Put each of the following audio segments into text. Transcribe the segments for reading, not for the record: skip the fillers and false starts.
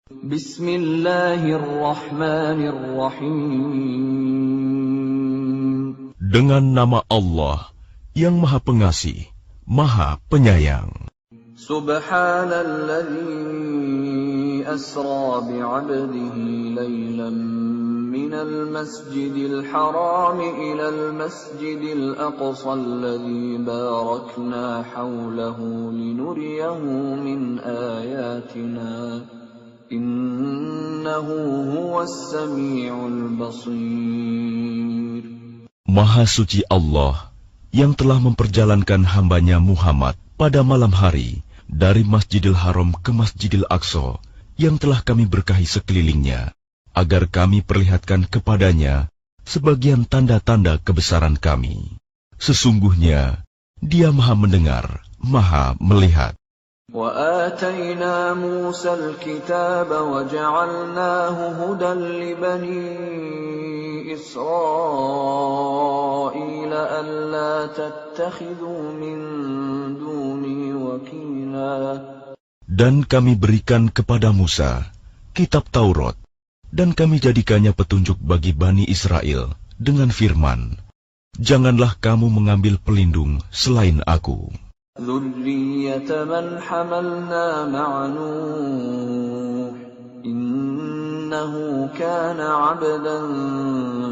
Bismillahirrahmanirrahim. Dengan nama Allah yang Maha Pengasih, Maha Penyayang. Subhanalladzi asra bi'abdihi laylan minal masjidil haram ilal masjidil aqsa alladzi barakna hawlahu linuriyahu min ayatina. Innahu huwas sami'ul basir. Maha suci Allah yang telah memperjalankan hambanya Muhammad pada malam hari dari Masjidil Haram ke Masjidil Aqsa yang telah kami berkahi sekelilingnya, agar kami perlihatkan kepadanya sebagian tanda-tanda kebesaran kami. Sesungguhnya Dia Maha mendengar, Maha melihat. وَآتَيْنَا مُوسَى الْكِتَابَ وَجَعَلْنَاهُ هُدًى لِبَنِي إِسْرَائِيلَ أَلَّا تَتَّخِذُوا مِن دُونِي وَكِيلًا. Dan kami berikan kepada Musa kitab Taurat, dan kami jadikannya petunjuk bagi Bani Israel dengan firman, janganlah kamu mengambil pelindung selain aku. ذُرِّيَّةَ مَنْ حَمَلْنَا مَعَ نُوحٍ إِنَّهُ كَانَ عَبْدًا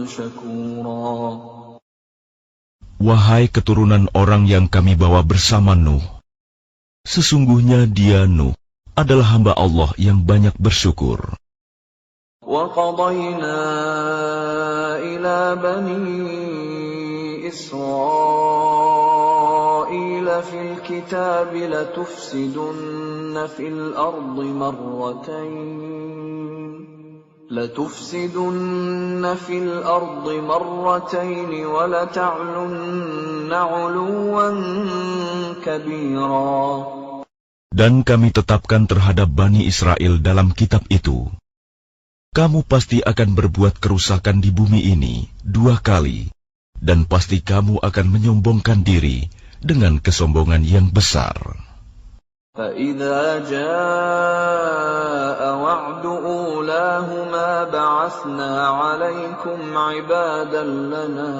شَكُورًا. Wahai keturunan orang yang kami bawa bersama Nuh, sesungguhnya dia Nuh adalah hamba Allah yang banyak bersyukur. وَقَضَيْنَا إِلَى بَنِي إِسْرَائِيلَ فِي الْكِتَابِ لَتُفْسِدُنَّ فِي الْأَرْضِ مَرَّتَيْنِ وَلَتَعْلُنَّ عُلُوًّا كَبِيرًا. Dan kami tetapkan terhadap Bani Israel dalam kitab itu, kamu pasti akan berbuat kerusakan di bumi ini 2 kali, dan pasti kamu akan menyombongkan diri dengan kesombongan yang besar. فَإِذَا جَاءَ وَعْدُ أُولَاهُمَا بَعَثْنَا عَلَيْكُمْ عِبَادًا لَنَا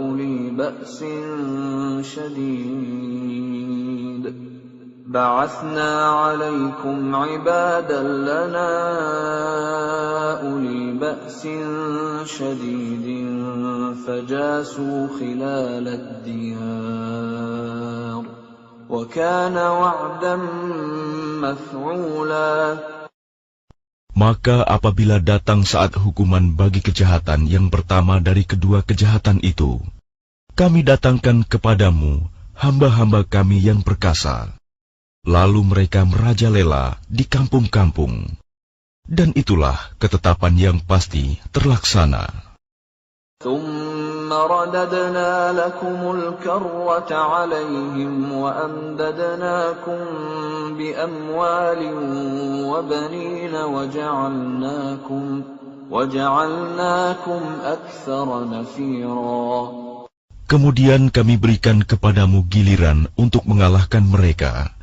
أُولِي بَأْسٍ شَدِيدٍ فَجَاسُوا خِلَالَ الدِّيَارِ وَكَانَ وَعْدًا مَفْعُولًا. Maka apabila datang saat hukuman bagi kejahatan yang pertama dari kedua kejahatan itu, kami datangkan kepadamu hamba-hamba kami yang perkasa. Lalu mereka merajalela di kampung-kampung. Dan itulah ketetapan yang pasti terlaksana. ثُمَّ رَدَدْنَا لَكُمُ الْكَرَّةَ عَلَيْهِمْ وَأَمْدَدْنَاكُمْ بِأَمْوَالٍ وَبَنِينَ وَجَعَلْنَاكُمْ أَكْثَرَ نَفِيرًا. Kemudian kami berikan kepadamu giliran untuk mengalahkan mereka.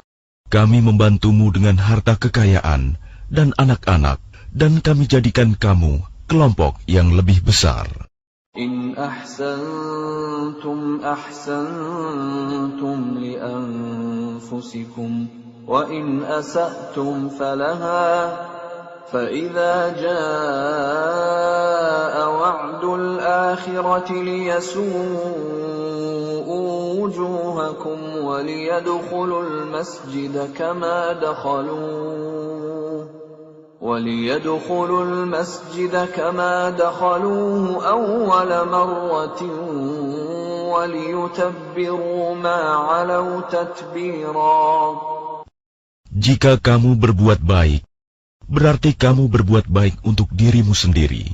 Kami membantumu dengan harta kekayaan dan anak-anak, dan kami jadikan kamu kelompok yang lebih besar. إِنْ أَحْسَنْتُمْ أَحْسَنْتُمْ لِأَنفُسِكُمْ وَإِنْ أَسَأْتُمْ فَلَهَا فَإِذَا جَاءَ وَعْدُ الْآخِرَةِ لِيَسُوءُوا وُجُوهَكُمْ وَلِيَدْخُلُوا الْمَسْجِدَ كَمَا دَخَلُوهُ أَوَّلَ مَرَّةٍ وَلِيُتَبِّرُوا مَا عَلَوْا تَتْبِيرًا. Jika kamu berbuat baik, berarti kamu berbuat baik untuk dirimu sendiri.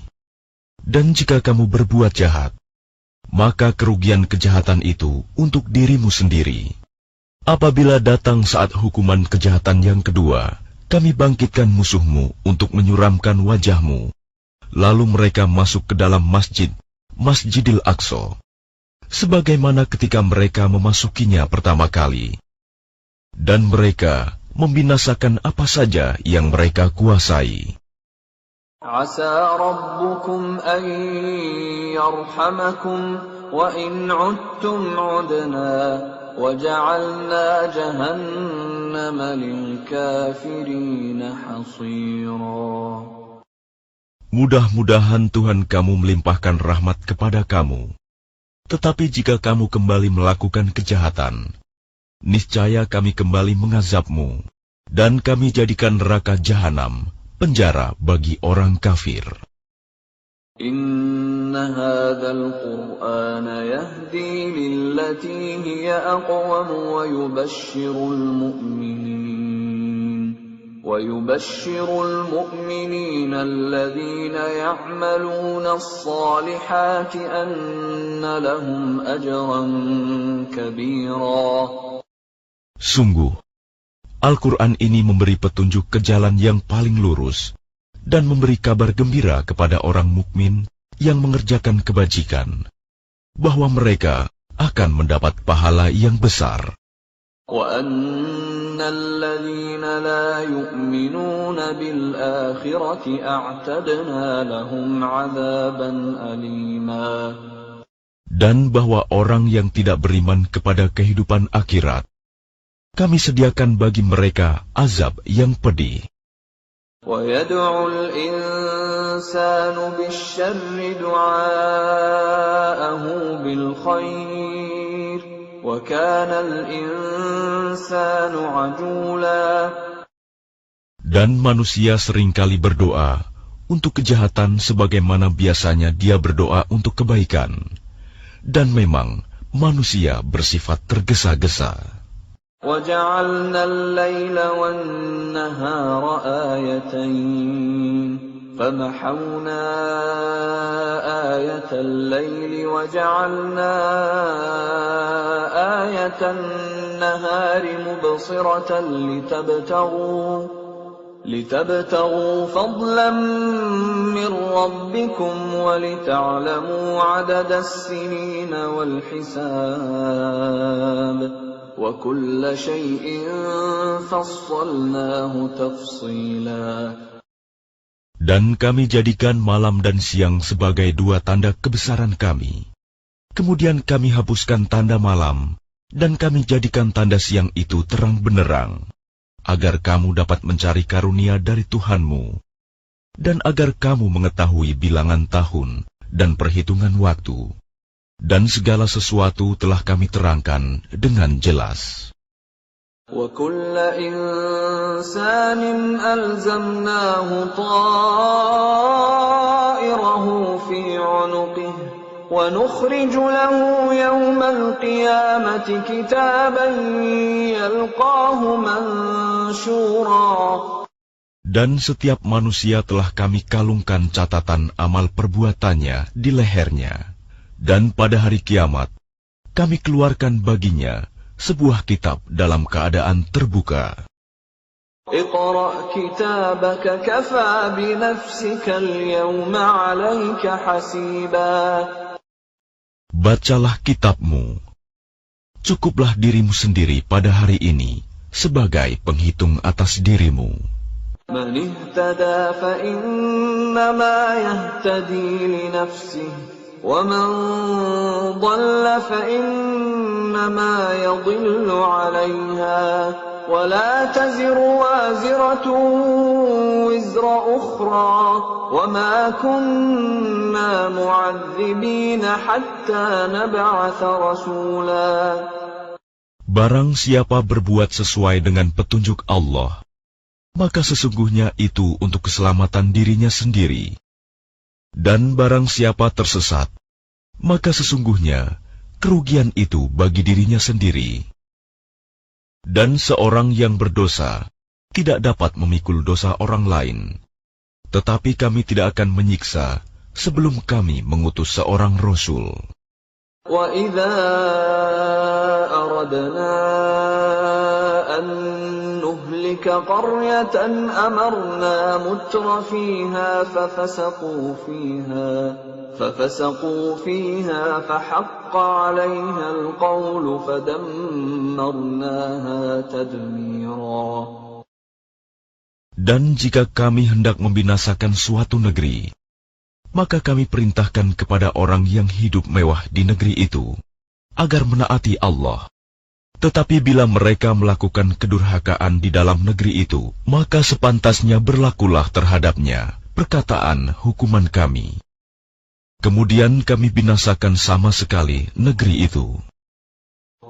Dan jika kamu berbuat jahat, maka kerugian kejahatan itu untuk dirimu sendiri. Apabila datang saat hukuman kejahatan yang kedua, kami bangkitkan musuhmu untuk menyuramkan wajahmu. Lalu mereka masuk ke dalam Masjidil Aqsa, sebagaimana ketika mereka memasukinya pertama kali. Dan mereka membinasakan apa saja yang mereka kuasai. Asa rabbukum an yarhamakum wa in 'udtum 'udna wa ja'alna jahannama lil kafirin hasira. Mudah-mudahan Tuhan kamu melimpahkan rahmat kepada kamu. Tetapi jika kamu kembali melakukan kejahatan, niscaya kami kembali mengazabmu, dan kami jadikan neraka jahanam penjara bagi orang kafir. Inna hadzal Qur'ana yahdi lillati hiya aqwam wa yubashshirul mu'minina alladhina ya'maluna as-salihati anna lahum ajran kabira. Sungguh, Al-Quran ini memberi petunjuk ke jalan yang paling lurus dan memberi kabar gembira kepada orang mukmin yang mengerjakan kebajikan, bahwa mereka akan mendapat pahala yang besar. وَأَنَّ الَّذِينَ لَا يُؤْمِنُونَ بِالْآخِرَةِ أَعْتَدْنَا لَهُمْ عَذَابًا أَلِيمًا. Dan bahwa orang yang tidak beriman kepada kehidupan akhirat, kami sediakan bagi mereka azab yang pedih. وَيَدْعُ الْإِنسَانُ بِالشَّرِّ دُعَاءَهُ بِالْخَيْرِ وَكَانَ الْإِنسَانُ عَجُولًا. Dan manusia seringkali berdoa untuk kejahatan sebagaimana biasanya dia berdoa untuk kebaikan. Dan memang manusia bersifat tergesa-gesa. وَجَعَلْنَا اللَّيْلَ وَالنَّهَارَ آيَتَيْنِ فَمَحَوْنَا آيَةَ اللَّيْلِ وَجَعَلْنَا آيَةَ النَّهَارِ مُبْصِرَةً لِتَبْتَغُوا فَضْلًا مِّن رَّبِّكُمْ وَلِتَعْلَمُوا عَدَدَ السِّنِينَ وَالْحِسَابَ وَكُلَّ شَيْءٍ فَصَّلْنَاهُ تَفْصِيلًا. Dan kami jadikan malam dan siang sebagai dua tanda kebesaran kami. Kemudian kami hapuskan tanda malam, dan kami jadikan tanda siang itu terang benderang, agar kamu dapat mencari karunia dari Tuhanmu, dan agar kamu mengetahui bilangan tahun dan perhitungan waktu. Dan segala sesuatu telah kami terangkan dengan jelas. وَكُلَّ إِنسَانٍ أَلْزَمْنَاهُ طَائِرَهُ فِي عُنُقِهِ وَنُخْرِجُ لَهُ يَوْمَ الْقِيَامَةِ كِتَابًا يَلْقَاهُ مَنشُورًا. Dan setiap manusia telah kami kalungkan catatan amal perbuatannya di lehernya. Dan pada hari kiamat, kami keluarkan baginya sebuah kitab dalam keadaan terbuka. اقْرَأْ كِتَابَكَ كَفَى بِنَفْسِكَ الْيَوْمَ عَلَيْكَ حَسِيبًا. Bacalah kitabmu. Cukuplah dirimu sendiri pada hari ini sebagai penghitung atas dirimu. مَنِ اهْتَدَى فَإِنَّمَا يَهْتَدِي لِنَفْسِهِ وَمَنْ ضَلَّ فَإِنَّمَا يَضِلُّ عَلَيْهَا وَلَا تَزِرُ وَازِرَةٌ وِزْرَ أُخْرَى وَمَا كُنَّا مُعَذِّبِينَ حَتَّى نَبْعَثَ رَسُولًا. Barang siapa berbuat sesuai dengan petunjuk Allah, maka sesungguhnya itu untuk keselamatan dirinya sendiri. Dan barang siapa tersesat, maka sesungguhnya kerugian itu bagi dirinya sendiri. Dan seorang yang berdosa tidak dapat memikul dosa orang lain. Tetapi kami tidak akan menyiksa sebelum kami mengutus seorang Rasul. وَإِذَا أَرَدْنَا أَن نُّهْلِكَ قَرْيَةً أَمَرْنَا مُتْرَ فِيهَا فَفَسَقُوا فِيهَا فَحَقَّ عَلَيْهَا الْقَوْلُ فَدَمَّرْنَاهَا تَدْمِيرًا. Dan jika kami hendak membinasakan suatu negeri, maka kami perintahkan kepada orang yang hidup mewah di negeri itu, agar menaati Allah. Tetapi bila mereka melakukan kedurhakaan di dalam negeri itu, maka sepantasnya berlakulah terhadapnya perkataan hukuman kami. Kemudian kami binasakan sama sekali negeri itu.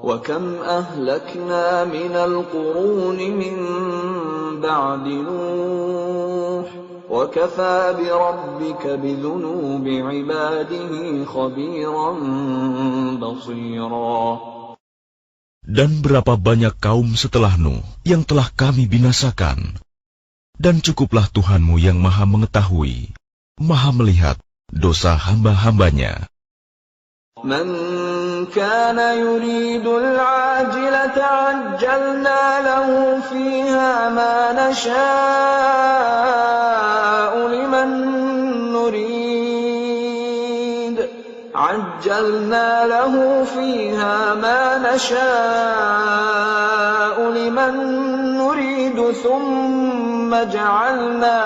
وَكَمْ أَهْلَكْنَا مِنَ الْقُرُونِ مِنْ بَعْدِ نُوحٍ وَكَفَى بِرَبِّكَ بِذُنُوبِ عِبَادِهِ خَبِيرًا بَصِيرًا. Dan berapa banyak kaum setelah Nuh yang telah kami binasakan. Dan cukuplah Tuhanmu yang maha mengetahui, maha melihat dosa hamba-hambanya. مَنْ كَانَ يُرِيدُ الْعَاجِلَةَ عَجَّلْنَا لَهُ فِيهَا مَا نَشَاءُ لِمَنْ نُرِيدُ عَجَّلْنَا لَهُ فِيهَا مَا نَشَاءُ لِمَنْ نُرِيدُ ثُمَّ جَعَلْنَا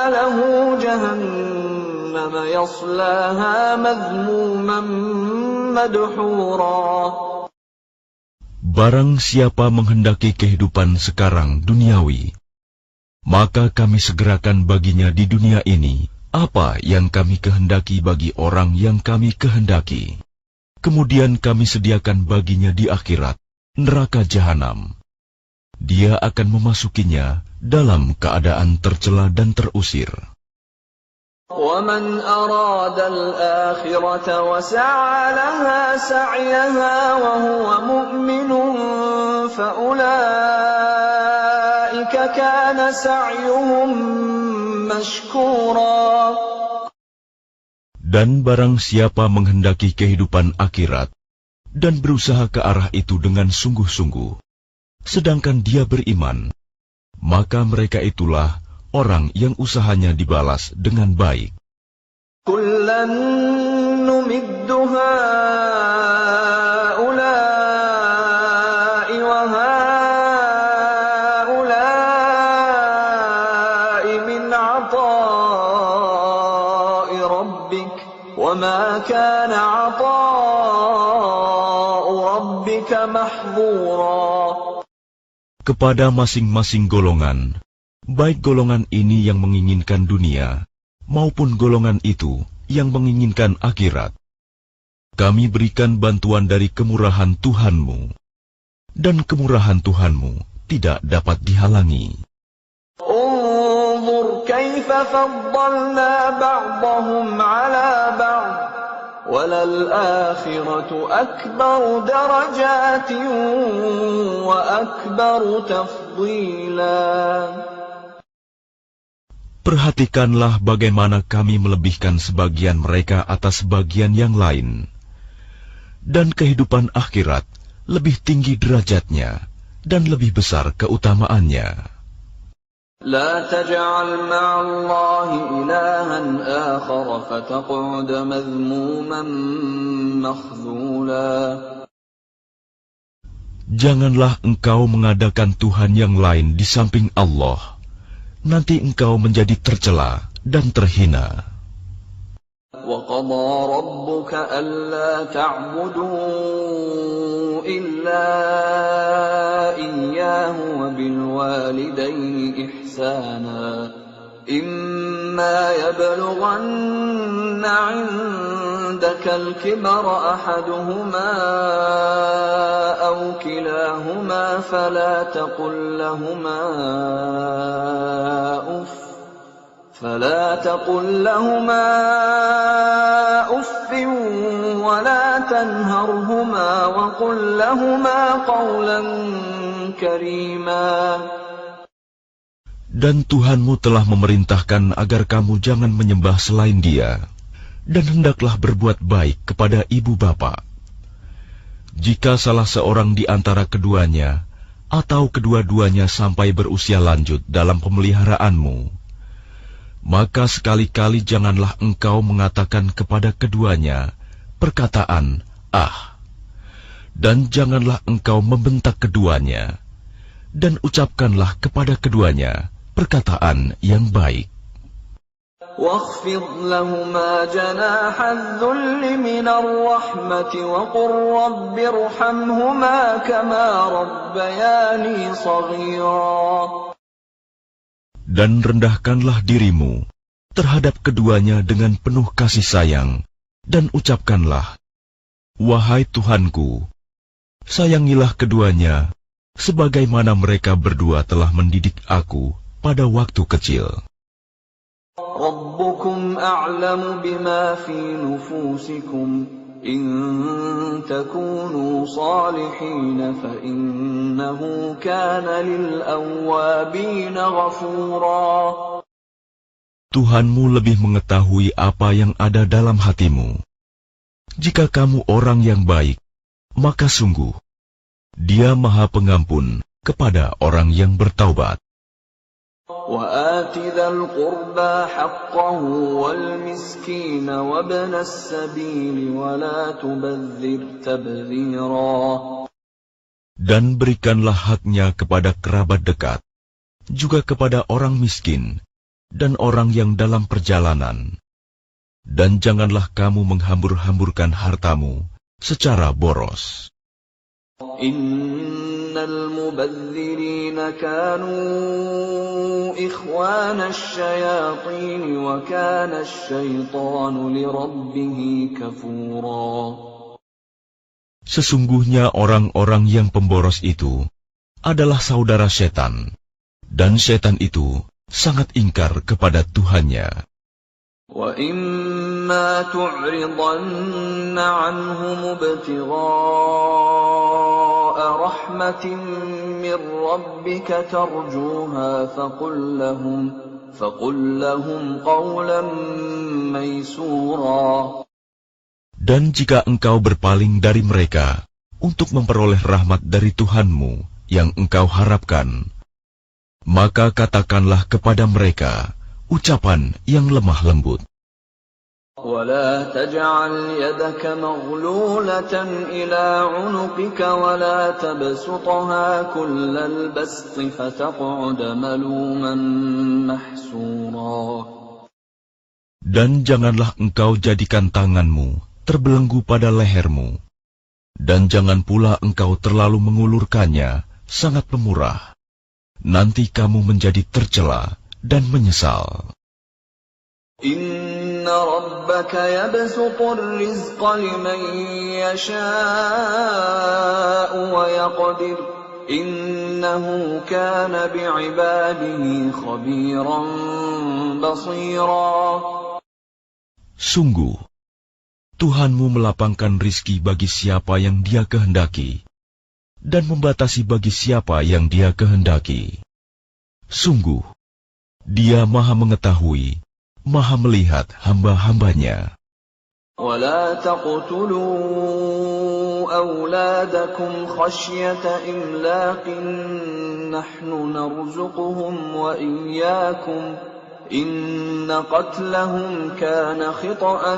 له جهنم يصلاها مذموما مدحورا. Barang siapa menghendaki kehidupan sekarang duniawi, maka kami segerakan baginya di dunia ini apa yang kami kehendaki bagi orang yang kami kehendaki. Kemudian kami sediakan baginya di akhirat neraka jahanam. Dia akan memasukinya dalam keadaan tercela dan terusir. وَمَنْ أَرَادَ الْآخِرَةَ وَسَعَى لَهَا سَعْيَهَا وَهُوَ مُؤْمِنٌ فَأُولَئِكَ كَانَ سَعْيُهُمْ مَشْكُورًا. Dan barang siapa menghendaki kehidupan akhirat dan berusaha ke arah itu dengan sungguh-sungguh, sedangkan dia beriman, maka mereka itulah orang yang usahanya dibalas dengan baik. كُلًّا نُمِدُّ هَؤُلَاءِ وَهَؤُلَاءِ مِنْ عَطَاءِ رَبِّكَ وَمَا كَانَ عَطَاءُ رَبِّكَ مَحْظُورًا. Kepada masing-masing golongan, baik golongan ini yang menginginkan dunia, maupun golongan itu yang menginginkan akhirat, kami berikan bantuan dari kemurahan Tuhanmu, dan kemurahan Tuhanmu tidak dapat dihalangi. انظر كيف فضلنا بعضهم على بعض وللآخرة أكبر درجات وأكبر تفضيلا. Perhatikanlah bagaimana kami melebihkan sebagian mereka atas sebagian yang lain. Dan kehidupan akhirat lebih tinggi derajatnya dan lebih besar keutamaannya. لا تجعل مع الله إلها آخر فتقعد مذموما مخذولا. Janganlah engkau mengadakan Tuhan yang lain di samping Allah. Nanti engkau menjadi tercela dan terhina. وَقَضَى رَبُّكَ أَلَّا تَعْبُدُوا إِلَّا إِيَّاهُ وَبِالْوَالِدَيْنِ إِحْسَانًا إِمَّا يَبْلُغَنَّ عِندَكَ الْكِبَرَ أَحَدُهُمَا أَوْ كِلَاهُمَا فَلَا تقل لهما أف ولا تنهرهما وقل لهما قولا كريما. Dan Tuhanmu telah memerintahkan agar kamu jangan menyembah selain Dia, dan hendaklah berbuat baik kepada ibu bapa. Jika salah seorang di antara keduanya atau kedua-duanya sampai berusia lanjut dalam pemeliharaanmu, maka sekali-kali janganlah engkau mengatakan kepada keduanya perkataan "ah", Dan janganlah engkau membentak keduanya, dan ucapkanlah kepada keduanya perkataan yang baik. واخفض لهما جناح الذل من الرحمة وقل رب ارحمهما كما ربياني صغيرا. Dan rendahkanlah dirimu terhadap keduanya dengan penuh kasih sayang, dan ucapkanlah, wahai Tuhanku, sayangilah keduanya, sebagaimana mereka berdua telah mendidik aku pada waktu kecil. ربكم أعلم بما في نفوسكم إن تكونوا صالحين فإنه كان للأوابين غفورا. Tuhanmu lebih mengetahui apa yang ada dalam hatimu. Jika kamu orang yang baik, maka sungguh Dia Maha Pengampun kepada orang yang bertaubat. وآت ذا القربى حقه والمسكين وابن السبيل ولا تبذر تبذيرا. Dan berikanlah haknya kepada kerabat dekat, juga kepada orang miskin, dan orang yang dalam perjalanan. Dan janganlah kamu menghambur-hamburkan hartamu secara boros. Innal mubadzirina kanu ikhwana asyayatin wa kana asyaitanu lirabbih kafura. Sesungguhnya orang-orang yang pemboros itu adalah saudara setan, dan setan itu sangat ingkar kepada Tuhannya. وَإِمَّا تُعْرِضَنَّ عَنْهُمُ ابْتِغَاءَ رَحْمَةٍ مِّن رَّبِّكَ تَرْجُوهَا فَقُل لَّهُمْ قَوْلًا مَّيْسُورًا. Dan jika engkau berpaling dari mereka untuk memperoleh rahmat dari Tuhanmu yang engkau harapkan, maka katakanlah kepada mereka ucapan yang lemah lembut. وَلَا تَجْعَلْ يَدَكَ مَغْلُولَةً إِلَى عُنُقِكَ وَلَا تَبْسُطْهَا كُلَّ الْبَسْطِ فَتَقْعُدَ مَلُومًا مَحْسُورًا. Dan janganlah engkau jadikan tanganmu terbelenggu pada lehermu, dan jangan pula engkau terlalu mengulurkannya sangat pemurah. Nanti kamu menjadi tercela dan menyesal. Inna rabbaka yabsutur rizqa liman yasha'u wa yaqdir. Innahu kana bi'ibadihi khabiran basira. Sungguh, Tuhanmu melapangkan rizki bagi siapa yang Dia kehendaki, dan membatasi bagi siapa yang Dia kehendaki. Sungguh, Dia Maha mengetahui, Maha melihat hamba-hambanya. وَلَا تَقْتُلُوا أَوْلَادَكُمْ خَشْيَةَ إِمْلَاقٍ نَحْنُ نَرْزُقُهُمْ وَإِيَّاكُمْ إِنَّ قَتْلَهُمْ كَانَ خِطْئًا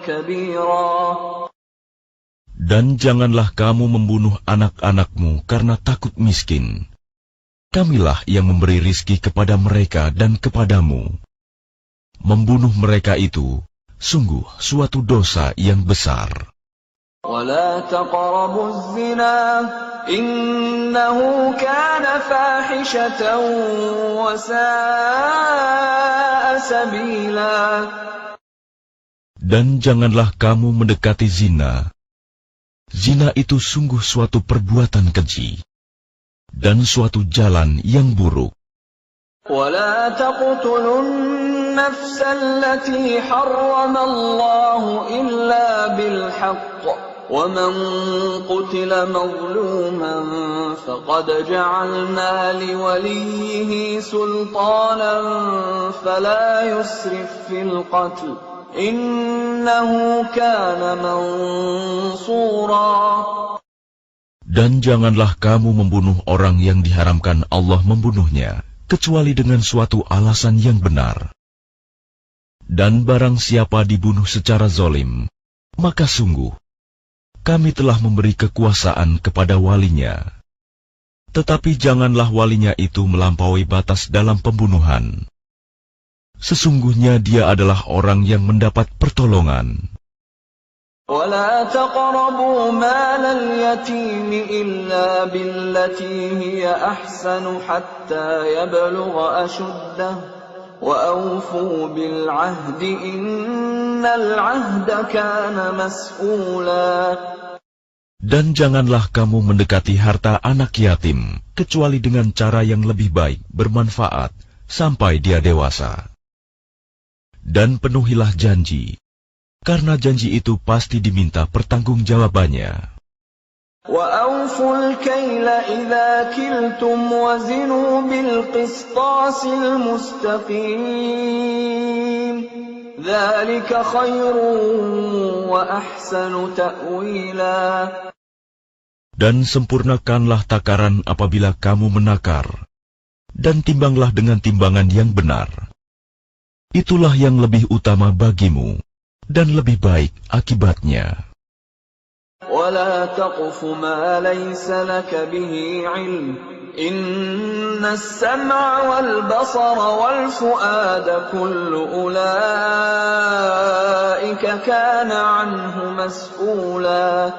كَبِيرًا. Dan janganlah kamu membunuh anak-anakmu karena takut miskin. Kamilah yang memberi rizki kepada mereka dan kepadamu. Membunuh mereka itu sungguh suatu dosa yang besar. وَلَا تَقْرَبُوا الزِّنَا إِنَّهُ كَانَ فَاحِشَةً وَسَاءَ سَبِيلًا. Dan janganlah kamu mendekati zina. Zina itu sungguh suatu perbuatan keji dan suatu jalan yang buruk. وَلَا تَقْتُلُوا النَّفْسَ الَّتِي حَرَّمَ اللَّهُ إِلَّا بِالْحَقِّ وَمَنْ قُتِلَ مَظْلُومًا فَقَدْ جَعَلْنَا لِوَلِيِّهِ سُلْطَانًا فَلَا يُسْرِفْ فِي الْقَتْلِ إِنَّهُ كَانَ مَنْصُورًا. Dan janganlah kamu membunuh orang yang diharamkan Allah membunuhnya, kecuali dengan suatu alasan yang benar. Dan barang siapa dibunuh secara zalim, maka sungguh kami telah memberi kekuasaan kepada walinya. Tetapi janganlah walinya itu melampaui batas dalam pembunuhan. Sesungguhnya dia adalah orang yang mendapat pertolongan. ولا تقربوا مال اليتيم إلا بالتي هي أحسن حتى يبلغ أشده وأوفوا بالعهد إن العهد كان مسؤولا. Dan janganlah kamu mendekati harta anak yatim, kecuali dengan cara yang lebih baik, bermanfaat, sampai dia dewasa. Dan penuhilah janji, karena janji itu pasti diminta pertanggungjawabannya. وَأَوْفُوا الْكَيْلَ إِذَا كِلْتُمْ وَزِنُوا بِالْقِسْطَاسِ الْمُسْتَقِيمِ ذَلِكَ خَيْرٌ وَأَحْسَنُ تَأْوِيلًا. Dan sempurnakanlah takaran apabila kamu menakar, dan timbanglah dengan timbangan yang benar. Itulah yang lebih utama bagimu, dan lebih baik akibatnya. وَلَا تَقْفُ مَا لَيْسَ لَكَ بِهِ عِلْمٌ إِنَّ السَّمْعَ وَالْبَصَرَ وَالْفُؤَادَ كُلُّ أُولَئِكَ كَانَ عَنْهُ مَسْئُولًا.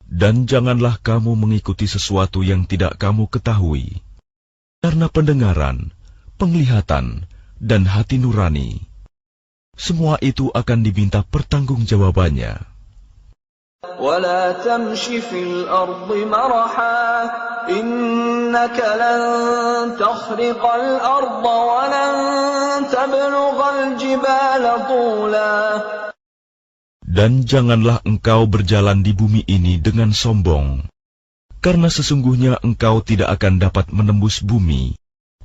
Dan janganlah kamu mengikuti sesuatu yang tidak kamu ketahui, karena pendengaran, penglihatan, dan hati nurani, semua itu akan diminta pertanggungjawabannya. وَلَا تَمْشِ فِي الْأَرْضِ مَرَحًا إِنَّكَ لَن تَخْرِقَ الْأَرْضَ وَلَن تَبْلُغَ الْجِبَالَ طُولًا. Dan janganlah engkau berjalan di bumi ini dengan sombong, karena sesungguhnya engkau tidak akan dapat menembus bumi,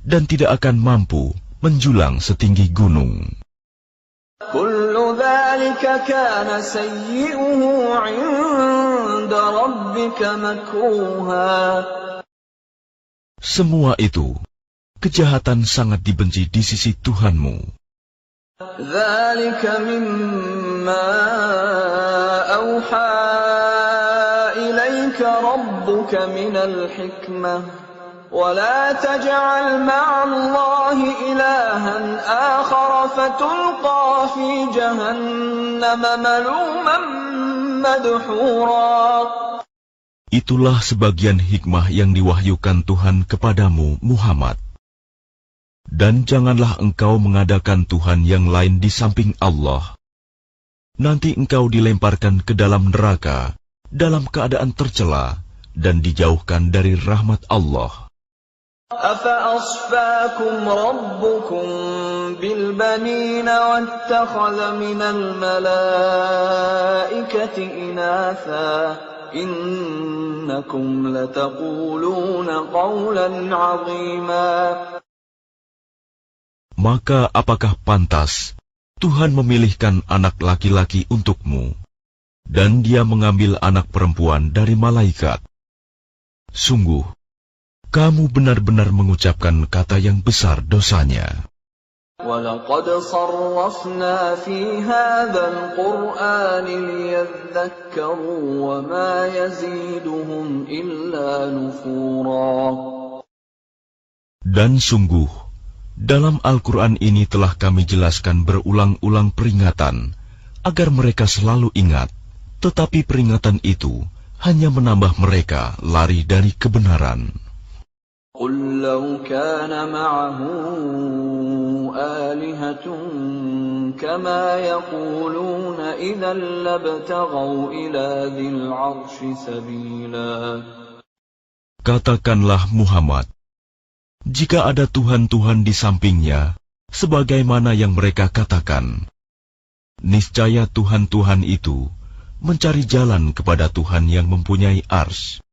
dan tidak akan mampu menjulang setinggi gunung. كُلُّ ذَلِكَ كَانَ سَيِّئُهُ عِندَ رَبِّكَ مَكْرُوهًا. Semua itu, kejahatan sangat dibenci di sisi Tuhanmu. ذَلِكَ مِمَّا أَوْحَى إِلَيْكَ رَبُّكَ مِنَ الْحِكْمَةِ وَلَا تَجْعَلْ مَعَ اللَّهِ إِلَٰهًا آخَرَ فَتُلْقَىٰ فِي جَهَنَّمَ مَلُومًا مَّدْحُورًا. Itulah sebagian hikmah yang diwahyukan Tuhan kepadamu, Muhammad. Dan janganlah engkau mengadakan Tuhan yang lain di samping Allah. Nanti engkau dilemparkan ke dalam neraka, dalam keadaan tercela, dan dijauhkan dari rahmat Allah. أَفَأَصْفَاكُمْ رَبُّكُمْ بِالْبَنِينَ وَاتَّخَذَ مِنَ الْمَلَائِكَةِ إِنَاثًا إِنَّكُمْ لَتَقُولُونَ قَوْلًا عَظِيمًا. Maka apakah pantas Tuhan memilihkan anak laki-laki untukmu, dan Dia mengambil anak perempuan dari malaikat? Sungguh, kamu benar-benar mengucapkan kata yang besar dosanya. وَلَقَدْ صَرَّفْنَا فِي هَذَا الْقُرْآنِ لِيَذَّكَّرُوا وَمَا يَزِيدُهُمْ إِلَّا نُفُورًا. Dan sungguh, dalam Al-Quran ini telah kami jelaskan berulang-ulang peringatan, agar mereka selalu ingat, tetapi peringatan itu hanya menambah mereka lari dari kebenaran. قُلْ لَوْ كَانَ مَعَهُ آلِهَةٌ كَمَا يَقُولُونَ إِذًا لَابْتَغَوْا إِلَى ذِي الْعَرْشِ سَبِيلًا. Katakanlah Muhammad, jika ada Tuhan-Tuhan di sampingnya, sebagaimana yang mereka katakan, niscaya Tuhan-Tuhan itu mencari jalan kepada Tuhan yang mempunyai ars.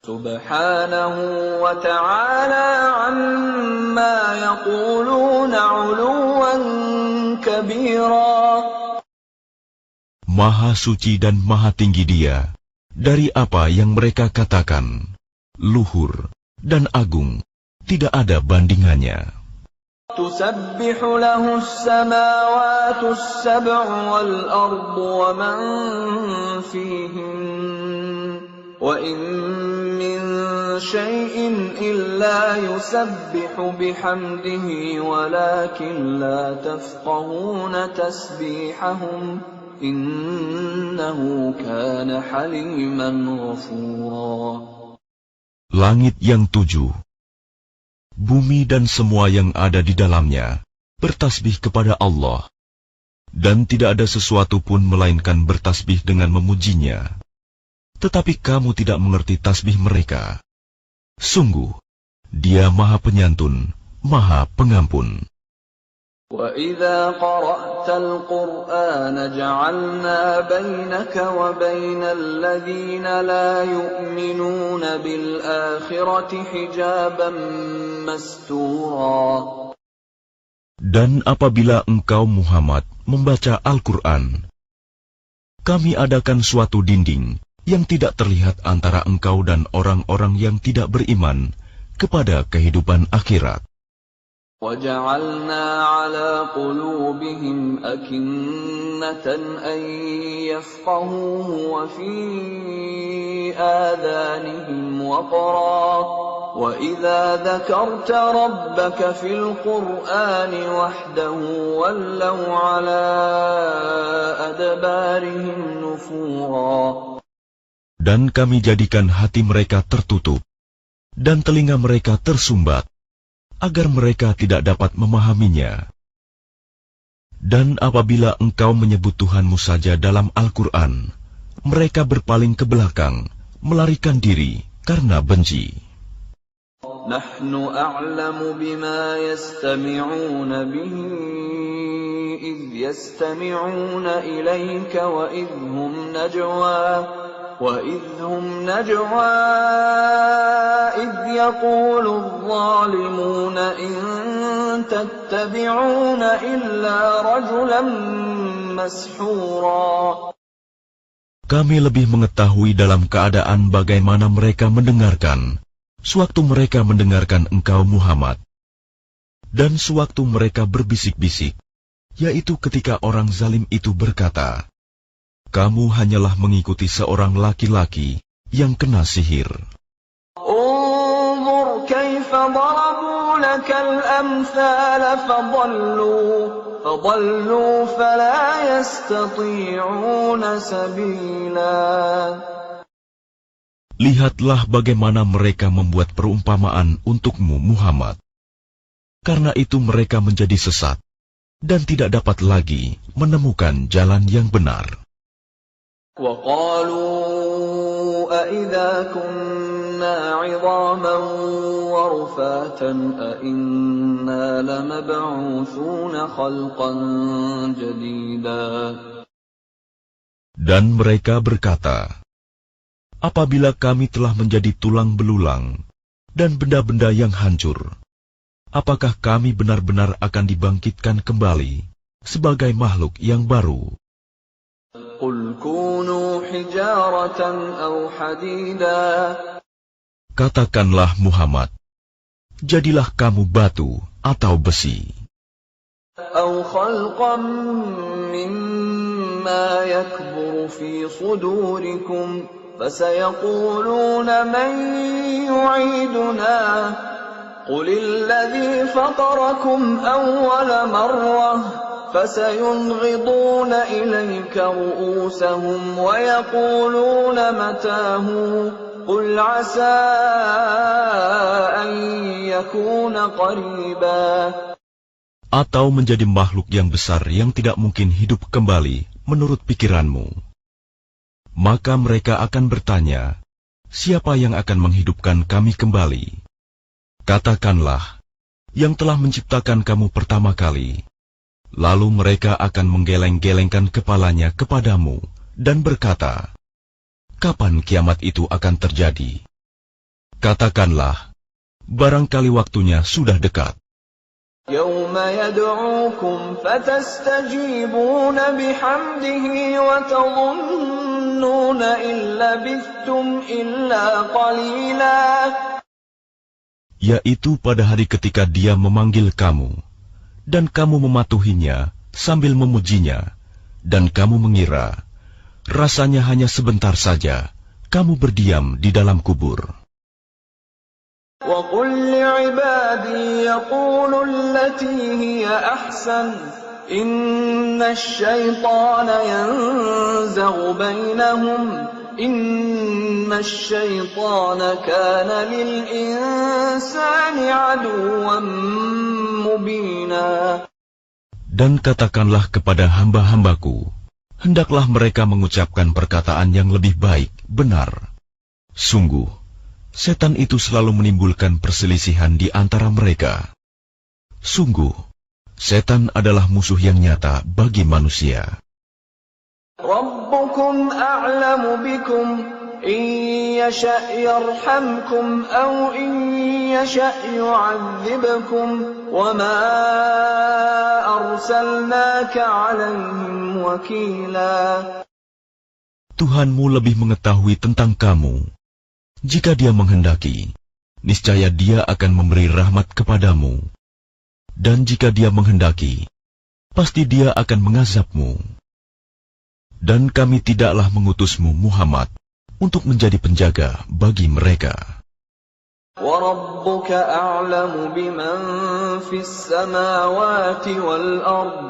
Subhanahu wa ta'ala amma yaquluna 'uluwan kabira. Maha suci dan maha tinggi Dia dari apa yang mereka katakan, luhur dan agung, tidak ada bandingannya. تسبح له السماوات السبع والأرض ومن فيهن وإن من شيء إلا يسبح بحمده ولكن لا تفقهون تسبيحهم إنه كان حليما غفورا. Langit yang 7, bumi dan semua yang ada di dalamnya bertasbih kepada Allah, dan tidak ada sesuatu pun melainkan bertasbih dengan memujinya. Tetapi kamu tidak mengerti tasbih mereka. Sungguh, Dia Maha Penyantun, Maha Pengampun. وَإِذَا قَرَأْتَ الْقُرْآنَ جَعَلْنَا بَيْنَكَ وَبَيْنَ الَّذِينَ لَا يُؤْمِنُونَ بِالْآخِرَةِ حِجَابًا مَسْتُورًا. Dan apabila engkau Muhammad membaca Al-Quran, kami adakan suatu dinding yang tidak terlihat antara engkau dan orang-orang yang tidak beriman kepada kehidupan akhirat. وَجَعَلْنَا عَلَى قُلُوبِهِمْ أَكِنَّةً أَن يَفْقَهُوهُ وَفِي آذَانِهِمْ وَقْرًا وَإِذَا ذَكَرْتَ رَبَّكَ فِي الْقُرْآنِ وَحْدَهُ وَلَّوْا عَلَى أَدْبَارِهِمْ نُفُورًا. Dan kami jadikan hati mereka tertutup dan telinga mereka tersumbat, agar mereka tidak dapat memahaminya. Dan apabila engkau menyebut Tuhanmu saja dalam Al-Quran, mereka berpaling ke belakang, melarikan diri karena benci. Nahnu a'lamu bima yastami'una bihi idh yastami'una ilayka wa idhum najwa وَإِذْ هُمْ نَجْوَى إِذْ يَقُولُ الظَّالِمُونَ إِن تَتَّبِعُونَ إِلَّا رَجُلًا مَسْحُورًا. Kami lebih mengetahui dalam keadaan bagaimana mereka mendengarkan, sewaktu mereka mendengarkan engkau Muhammad, dan sewaktu mereka berbisik-bisik, yaitu ketika orang zalim itu berkata, kamu hanyalah mengikuti seorang laki-laki yang kena sihir. Unzur kaifa darabu lakal amthal fadallu fala yastati'una sabila. Lihatlah bagaimana mereka membuat perumpamaan untukmu Muhammad. Karena itu mereka menjadi sesat dan tidak dapat lagi menemukan jalan yang benar. وَقَالُوا أَإِذَا كُنَّا عِظَامًا وَرُفَاتًا أَإِنَّا لَمَبْعُوثُونَ خَلْقًا جَدِيدًا. Dan mereka berkata, apabila kami telah menjadi tulang belulang dan benda-benda yang hancur, apakah kami benar-benar akan dibangkitkan kembali sebagai makhluk yang baru? قُلْ كُونُوا حِجَارَةً أَوْ حَدِيدًا. Katakanlah Muhammad, jadilah kamu batu atau besi. أَوْ خَلْقًا مِّمَّا يَكْبُرُ فِي صُدُورِكُمْ فَسَيَقُولُونَ مَن يُعِيدُنَا قُلِ الَّذِي فَطَرَكُمْ أَوَّلَ مَرَّةٍ فَسَيُنْغِضُونَ إِلَيْكَ رُءُوسَهُمْ وَيَقُولُونَ مَتَىٰ قُلْ عَسَىٰ أَن يَكُونَ قَرِيبًا. Atau menjadi makhluk yang besar yang tidak mungkin hidup kembali menurut pikiranmu. Maka mereka akan bertanya, siapa yang akan menghidupkan kami kembali? Katakanlah, yang telah menciptakan kamu pertama kali. Lalu mereka akan menggeleng-gelengkan kepalanya kepadamu dan berkata, kapan kiamat itu akan terjadi? Katakanlah, barangkali waktunya sudah dekat. يَوْمَ يَدْعُوكُمْ فَتَسْتَجِيبُونَ بِحَمْدِهِ وَتَظُنُّونَ إِن لَّبِثْتُمْ إِلَّا قَلِيلًا. Yaitu pada hari ketika Dia memanggil kamu, dan kamu mematuhinya sambil memujinya, dan kamu mengira, rasanya hanya sebentar saja kamu berdiam di dalam kubur. وَقُلْ لِعِبَادِي يَقُولُوا الَّتِي هِيَ أَحْسَنُ إِنَّ الشَّيْطَانَ يَنزَغُ بَيْنَهُمْ إِنَّ الشَّيْطَانَ كَانَ لِلْإِنسَانِ عَدُوًّا مُبِينًا. Dan katakanlah kepada hamba-hambaku, hendaklah mereka mengucapkan perkataan yang lebih baik, benar. Sungguh, setan itu selalu menimbulkan perselisihan di antara mereka. Sungguh, setan adalah musuh yang nyata bagi manusia. رَبُّكُمْ أَعْلَمُ بِكُمْ إِنْ يَشَأْ يَرْحَمْكُمْ أَوْ إِنْ يَشَأْ يُعَذِّبْكُمْ وَمَا أَرْسَلْنَاكَ عَلَيْهِمْ وَكِيلًا. Tuhanmu lebih mengetahui tentang kamu. Jika Dia menghendaki, niscaya Dia akan memberi rahmat kepadamu. Dan jika Dia menghendaki, pasti Dia akan mengazabmu. Dan kami tidaklah mengutusmu, Muhammad, untuk menjadi penjaga bagi mereka. وَرَبُّكَ أَعْلَمُ بِمَنْ فِي السَّمَاوَاتِ وَالْأَرْضِ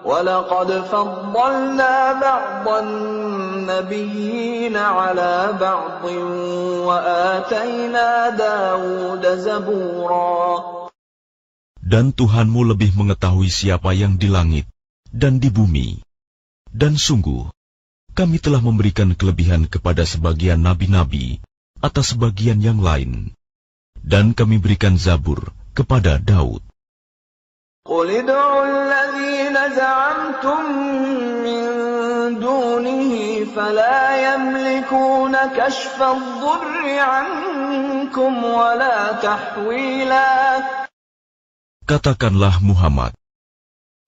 وَلَقَدْ فَضَّلْنَا بَعْضَ النَّبِيِّينَ عَلَى بَعْضٍ وَآتَيْنَا دَاوُودَ زَبُورًا. Dan Tuhanmu lebih mengetahui siapa yang di langit dan di bumi. Dan sungguh, kami telah memberikan kelebihan kepada sebagian nabi-nabi atas sebagian yang lain. Dan kami berikan Zabur kepada Daud. قُلِ ادْعُوا الَّذِينَ زَعَمْتُم مِّن دُونِهِ فَلَا يَمْلِكُونَ كَشْفَ الضُّرِّ عَنكُمْ وَلَا تَحْوِيلًا. Katakanlah Muhammad,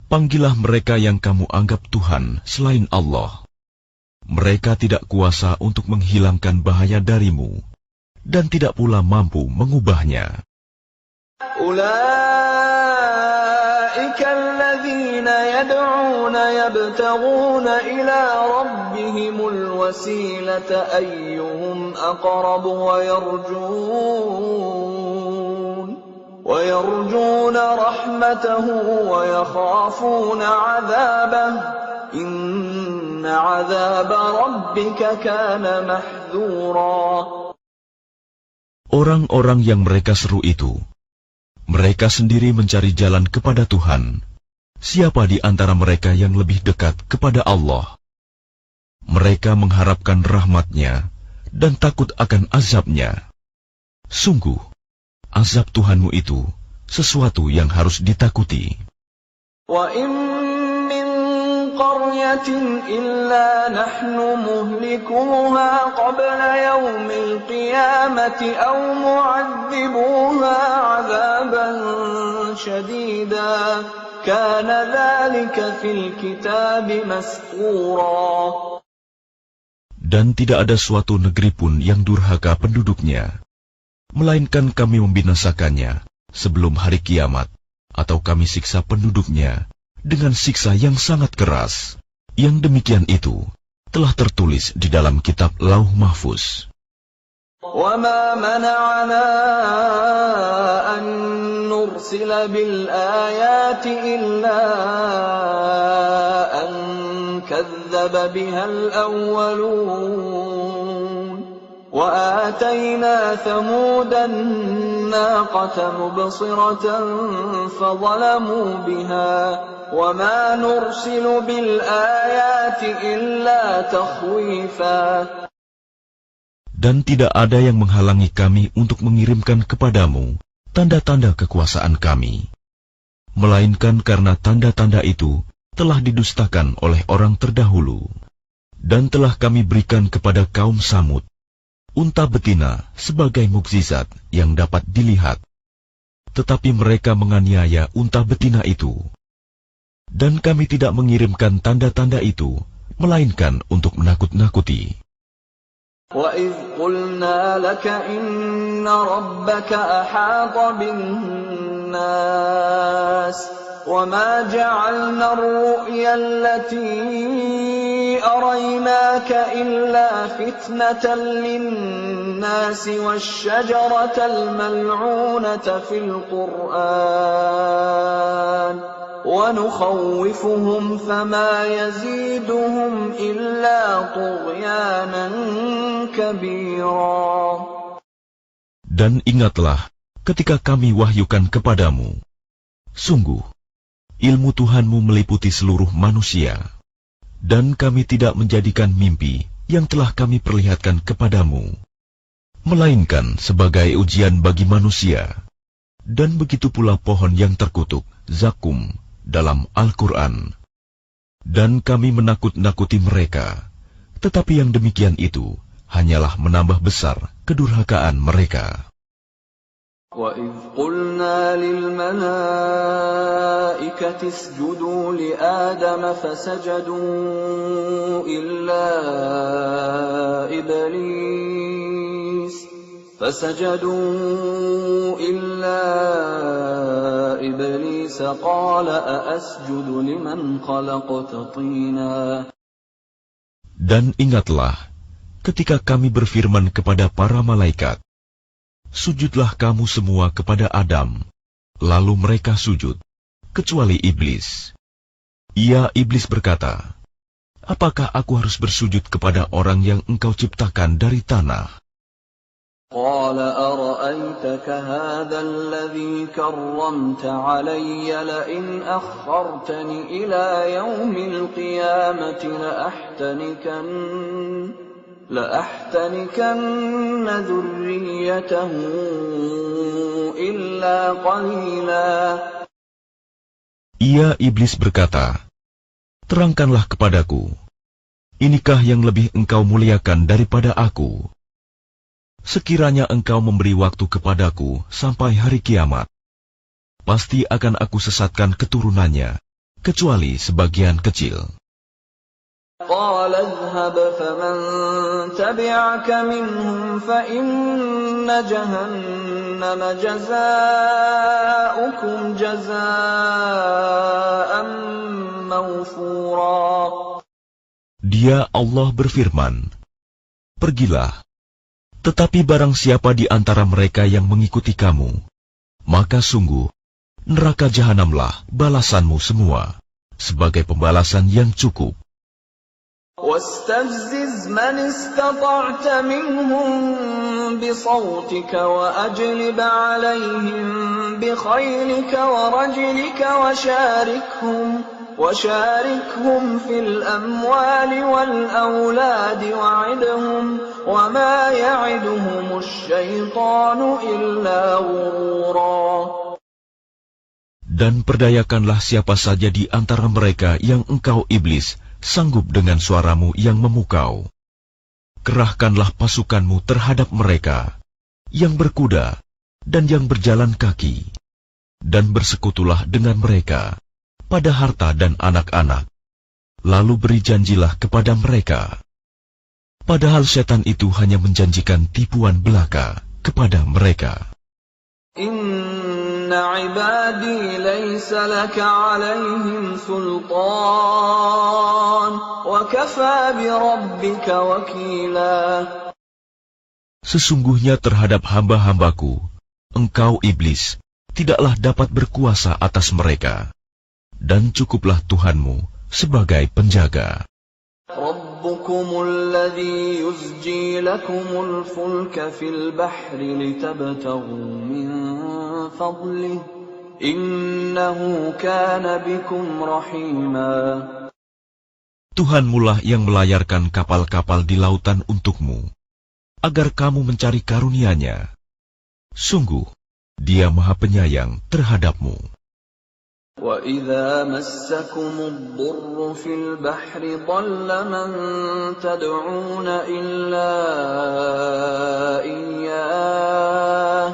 panggillah mereka yang kamu anggap Tuhan selain Allah. Mereka tidak kuasa untuk menghilangkan bahaya darimu, dan tidak pula mampu mengubahnya. أُولَئِكَ الَّذِينَ يَدْعُونَ يَبْتَغُونَ إِلَى رَبِّهِمُ الْوَسِيلَةَ أَيُّهُمْ أَقْرَبُ وَيَرْجُونَ رَحْمَتَهُ وَيَخَافُونَ عَذَابَهُ إِنَّ عَذَابَ رَبِّكَ كَانَ مَحْذُورًا. Orang-orang yang mereka seru itu, mereka sendiri mencari jalan kepada Tuhan. Siapa di antara mereka yang lebih dekat kepada Allah? Mereka mengharapkan rahmat-Nya dan takut akan azab-Nya. Sungguh, azab Tuhanmu itu sesuatu yang harus ditakuti. وَإِن مِّن قَرْيَةٍ إِلَّا نَحْنُ مُهْلِكُوهَا قَبْلَ يَوْمِ الْقِيَامَةِ أَوْ مُعَذِّبُوهَا عَذَابًا شَدِيدًا كَانَ ذَلِكَ فِي الْكِتَابِ مَسْطُورًا. Dan tidak ada suatu negeri pun yang durhaka penduduknya, melainkan kami membinasakannya sebelum hari kiamat, atau kami siksa penduduknya dengan siksa yang sangat keras. Yang demikian itu telah tertulis di dalam kitab Lauh Mahfuz. وَمَا مَنَعَنَا أَن نُّرْسِلَ بِالْآيَاتِ إِلَّا أَن كَذَّبَ بِهَا الْأَوَّلُونَ وَآتَيْنَا ثَمُودَ النَّاقَةَ مُبْصِرَةً فَظَلَمُوا بِهَا وَمَا نُرْسِلُ بِالْآيَاتِ إِلَّا تَخْوِيفًا. Dan tidak ada yang menghalangi kami untuk mengirimkan kepadamu tanda-tanda kekuasaan kami, melainkan karena tanda-tanda itu telah didustakan oleh orang terdahulu. Dan telah kami berikan kepada kaum Samud unta betina sebagai mukjizat yang dapat dilihat, tetapi mereka menganiaya unta betina itu. Dan kami tidak mengirimkan tanda-tanda itu, melainkan untuk menakut-nakuti. وَإِذْ قُلْنَا لَكَ إِنَّ رَبَّكَ أَحَاطَ بِالنَّاسِ وما جعلنا الرؤيا التي أريناك إلا فتنة للناس والشجرة الملعونة في القرآن ونخوفهم فما يزيدهم إلا طغيانا كبيرا. Dan ingatlah ketika kami wahyukan kepadamu, sungguh, ilmu Tuhanmu meliputi seluruh manusia, dan kami tidak menjadikan mimpi yang telah kami perlihatkan kepadamu, melainkan sebagai ujian bagi manusia. Dan begitu pula pohon yang terkutuk, zakum, dalam Al-Quran. Dan kami menakut-nakuti mereka, tetapi yang demikian itu hanyalah menambah besar kedurhakaan mereka. وَإِذْ قُلْنَا لِلْمَلَائِكَةِ اسْجُدُوا لِآدَمَ فَسَجَدُوا إِلَّا إِبْلِيسَ قَالَ أَأَسْجُدُ لِمَنْ خَلَقْتَ طِينًا. Dan ingatlah ketika kami berfirman kepada para malaikat, sujudlah kamu semua kepada Adam. Lalu mereka sujud, kecuali iblis. Iblis berkata, apakah aku harus bersujud kepada orang yang engkau ciptakan dari tanah? قال أرأيتك هذا الذي كرمت علي لئن أخرتني إلى يوم القيامة لأحتنكن ذريته إلا قليلا. Iblis berkata, terangkanlah kepadaku, inikah yang lebih engkau muliakan daripada aku? Sekiranya engkau memberi waktu kepadaku sampai hari kiamat, pasti akan aku sesatkan keturunannya, kecuali sebagian kecil. قال اذهب فمن تبعك منهم فإن جهنم جزاؤكم جزاء موفورا. Dia Allah berfirman, pergilah, tetapi barang siapa di antara mereka yang mengikuti kamu, maka sungguh, neraka jahanamlah balasanmu semua, sebagai pembalasan yang cukup. واستفزز من استطعت منهم بصوتك وأجلب عليهم بخيلك ورجلك وشاركهم في الأموال والأولاد وعدهم وما يعدهم الشيطان إلا غرورا. Dan perdayakanlah siapa saja di antara mereka yang engkau iblis sanggup dengan suaramu yang memukau. Kerahkanlah pasukanmu terhadap mereka, yang berkuda dan yang berjalan kaki, dan bersekutulah dengan mereka pada harta dan anak-anak. Lalu beri janjilah kepada mereka. Padahal setan itu hanya menjanjikan tipuan belaka kepada mereka. Inna ibadi laysa laka alaihim sultan wa kafa bi rabbika wakila. Sesungguhnya terhadap hamba-hambaku, engkau iblis tidaklah dapat berkuasa atas mereka, dan cukuplah Tuhanmu sebagai penjaga. Rabbukumul ladzi yuzji lakumul fulka fil bahri litabtaghu min fadlihi innahu kana bikum rahima. Tuhanmulah yang melayarkan kapal-kapal di lautan untukmu, agar kamu mencari karunia-Nya. Sungguh, Dia Maha Penyayang terhadapmu. وَإِذَا مَسَّكُمُ الضُّرُّ فِي الْبَحْرِ ضَلَّ مَن تَدْعُونَ إِلَّا إِيَّاهُ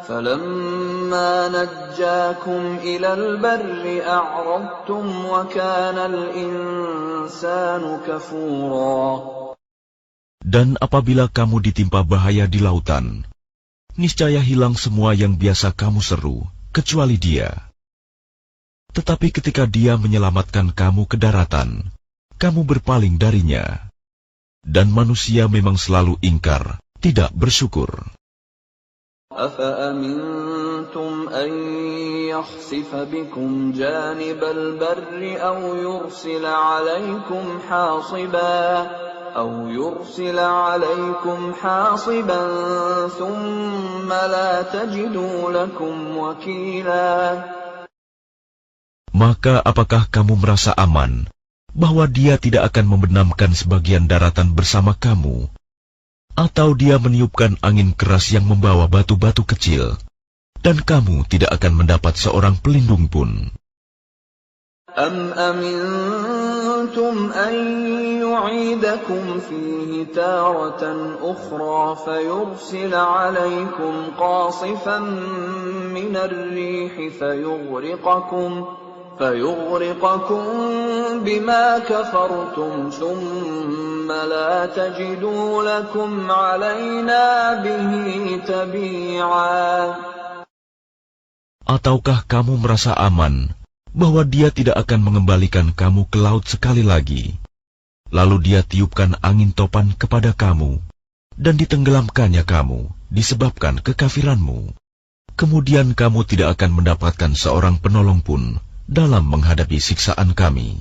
فَلَمَّا نَجَّاكُمْ إِلَى الْبَرِّ أَعْرَضْتُمْ وَكَانَ الْإِنسَانُ كَفُورًا. Dan apabila kamu ditimpa bahaya di lautan, niscaya hilang semua yang biasa kamu seru, kecuali Dia. Tetapi ketika Dia menyelamatkan kamu ke daratan, kamu berpaling darinya. Dan manusia memang selalu ingkar, tidak bersyukur. أَفَأَمِنْتُمْ أَنْ يَخْسِفَ بِكُمْ جَانِبَ الْبَرِّ أَوْ يُرْسِلَ عَلَيْكُمْ حَاصِبًا ثُمَّ لَا تَجِدُوا لَكُمْ وَكِيلًا. Maka apakah kamu merasa aman bahwa Dia tidak akan membenamkan sebagian daratan bersama kamu, atau Dia meniupkan angin keras yang membawa batu-batu kecil, dan kamu tidak akan mendapat seorang pelindung pun? أَمْ أَمِنْتُمْ أَنْ يُعِيدَكُمْ فِيهِ تَارَةً أُخْرَى فَيُرْسِلَ عَلَيْكُمْ قَاصِفًا مِنَ الرِّيحِ فَيُغْرِقَكُمْ بِمَا كَفَرْتُمْ ثُمَّ لَا تَجِدُوا لَكُمْ عَلَيْنَا بِهِ تَبِيعًا. Ataukah kamu merasa aman bahwa Dia tidak akan mengembalikan kamu ke laut sekali lagi, lalu Dia tiupkan angin topan kepada kamu, dan ditenggelamkannya kamu disebabkan kekafiranmu? Kemudian kamu tidak akan mendapatkan seorang penolong pun dalam menghadapi siksaan Kami.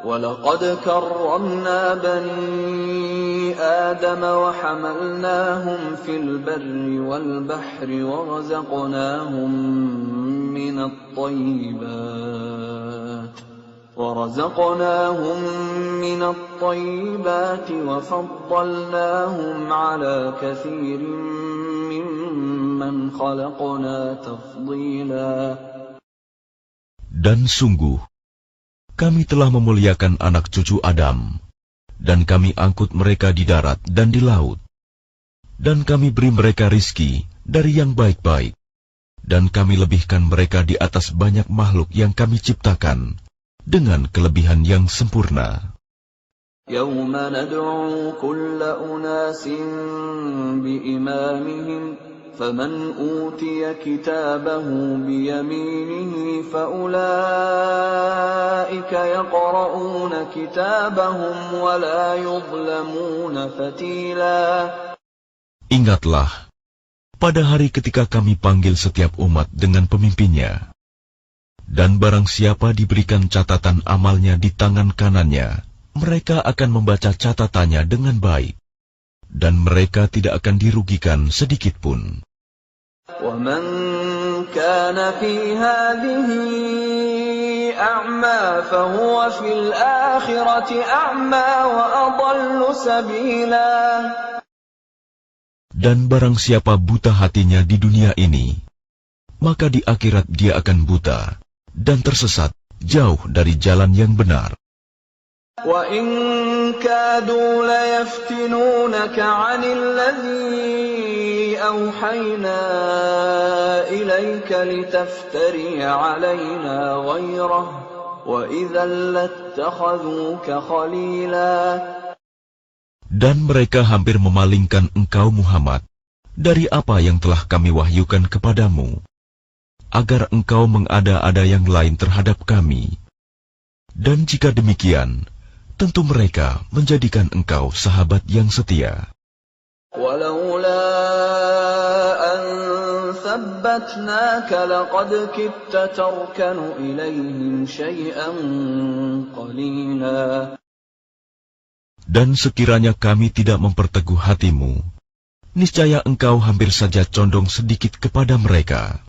وَلَقَدْ كَرَّمْنَا بَنِي آدَمَ وَحَمَلْنَاهُمْ فِي الْبَرِّ وَالْبَحْرِ وَرَزَقْنَاهُمْ مِنَ الطَّيِّبَاتِ وَفَضَّلْنَاهُمْ عَلَى كَثِيرٍ مِّمَّنْ خَلَقْنَا تَفْضِيلًا. Dan sungguh, Kami telah memuliakan anak cucu Adam, dan Kami angkut mereka di darat dan di laut. Dan Kami beri mereka rizki dari yang baik-baik, dan Kami lebihkan mereka di atas banyak makhluk yang Kami ciptakan, dengan kelebihan yang sempurna. يَوْمَ نَدْعُو كُلَّ أُنَاسٍ بِإِمَامِهِمْ فَمَنْ أُوتِيَ كِتَابَهُ بِيَمِينِهِ فَأُولَئِكَ يَقْرَؤُونَ كِتَابَهُمْ وَلَا يُظْلَمُونَ فَتِيلًا. Ingatlah, pada hari ketika Kami panggil setiap umat dengan pemimpinnya, dan barang siapa diberikan catatan amalnya di tangan kanannya, mereka akan membaca catatannya dengan baik, dan mereka tidak akan dirugikan sedikit pun. وَمَنْ كَانَ فِي هَذِهِ أَعْمَى فَهُوَ فِي الْآخِرَةِ أَعْمَى وَأَضَلُّ سَبِيلًا. Dan barang siapa buta hatinya di dunia ini, maka di akhirat dia akan buta dan tersesat jauh dari jalan yang benar. وَإِنْ كَادُوا لَيَفْتِنُونَكَ عَنِ الَّذِي أَوْحَيْنَا إِلَيْكَ لِتَفْتَرِيَ عَلَيْنَا غَيْرَهُ وَإِذًا لَاتَّخَذُوكَ خَلِيلًا. Dan mereka hampir memalingkan engkau Muhammad dari apa yang telah Kami wahyukan kepadamu, agar engkau mengada-ada yang lain terhadap Kami. Dan jika demikian, tentu mereka menjadikan engkau sahabat yang setia. وَلَوْلَا أَنْ ثَبَّتْنَاكَ لَقَدْ كِدتَّ تَرْكَنُ إِلَيْهِمْ شَيْئًا قَلِيلًا. Dan sekiranya Kami tidak memperteguh hatimu, niscaya engkau hampir saja condong sedikit kepada mereka.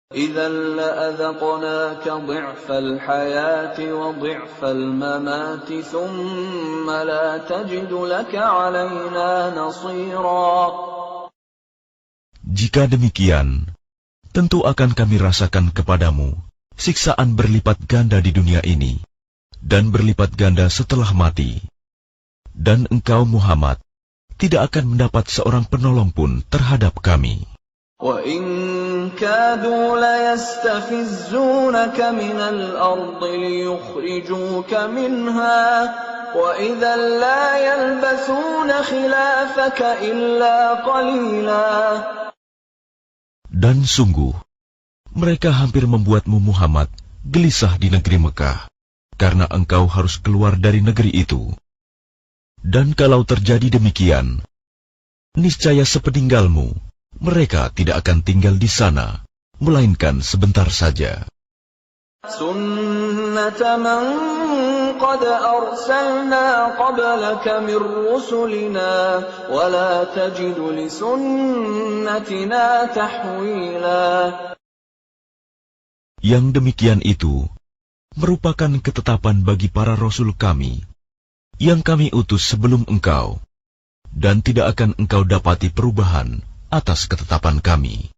إِذًا لَأَذَقْنَاكَ ضِعْفَ الْحَيَاةِ وَضِعْفَ الْمَمَاتِ ثُمَّ لَا تَجِدُ لَكَ عَلَيْنَا نَصِيرًا. Jika demikian, tentu akan Kami rasakan kepadamu siksaan berlipat ganda di dunia ini, dan berlipat ganda setelah mati. Dan engkau Muhammad tidak akan mendapat seorang penolong pun terhadap Kami. وَإِنْ كَادُوا لَيَسْتَفِزُّونَكَ مِنَ الْأَرْضِ لِيُخْرِجُوكَ مِنْهَا وَإِذًا لَا يَلْبَثُونَ خِلَافَكَ إِلَّا قَلِيلًا. Dan sungguh, Mereka hampir membuatmu Muhammad gelisah di negeri Mekah, karena engkau harus keluar dari negeri itu. Dan kalau terjadi demikian, niscaya sepeninggalmu, mereka tidak akan tinggal di sana, melainkan sebentar saja. Sunnata man qad arsalna qablaka min rusulina wa la tajidu li sunnatina tahwila. Yang demikian itu merupakan ketetapan bagi para rasul kami yang kami utus sebelum engkau, dan tidak akan engkau dapati perubahan atas ketetapan kami.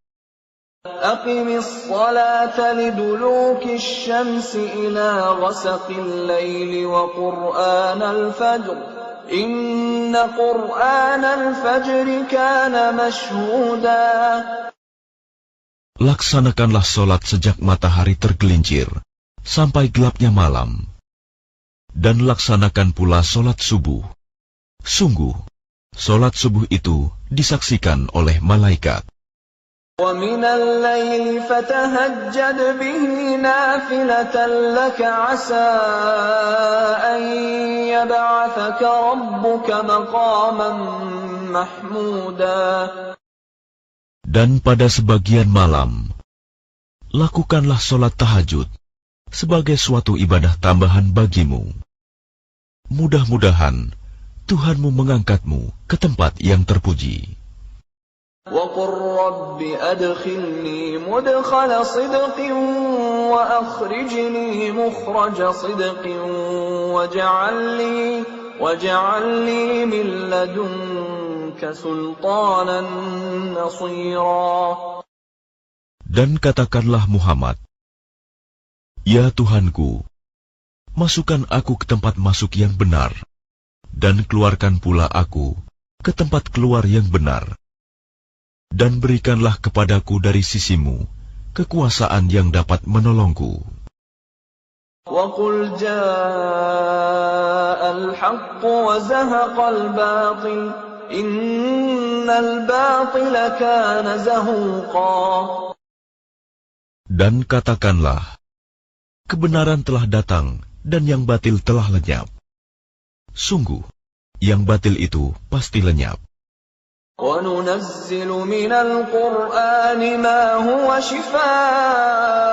Aqimis salata liduluki syamsi ila ghasaqil layli wa qur'anal fajr. Inna qur'anal fajri kana mashhuda. Laksanakanlah solat sejak matahari tergelincir sampai gelapnya malam, dan laksanakan pula solat subuh. Sungguh, solat subuh itu disaksikan oleh malaikat. وَمِنَ اللَّيْلِ فَتَهَجَّدْ بِهِ نَافِلَةً لَكَ عَسَىٰ أَن يَبْعَثَكَ رَبُّكَ مَقَامًا مَّحْمُودًا. Dan pada sebagian malam, lakukanlah solat tahajud sebagai suatu ibadah tambahan bagimu. Mudah-mudahan Tuhanmu mengangkatmu ke tempat yang terpuji. وَقُلْ رَبِّ أَدْخِلْنِي مُدْخَلَ صِدْقٍ وَأَخْرِجْنِي مُخْرَجَ صِدْقٍ وَاجْعَلْ لِي مِن لَّدُنكَ سُلْطَانًا نَّصِيرًا. Dan katakanlah Muhammad, Ya Tuhanku, masukkan aku ke tempat masuk yang benar, dan keluarkan pula aku ke tempat keluar yang benar. Dan berikanlah kepadaku dari sisimu kekuasaan yang dapat menolongku. وَقُلْ جَاءَ الْحَقُّ وَزَهَقَ الْبَاطِلُ إِنَّ الْبَاطِلَ كَانَ زَهُوقًا. Dan katakanlah, kebenaran telah datang dan yang batil telah lenyap. Sungguh, yang batil itu pasti lenyap. وَنُنَزِّلُ مِنَ الْقُرْآنِ مَا هُوَ شِفَاءٌ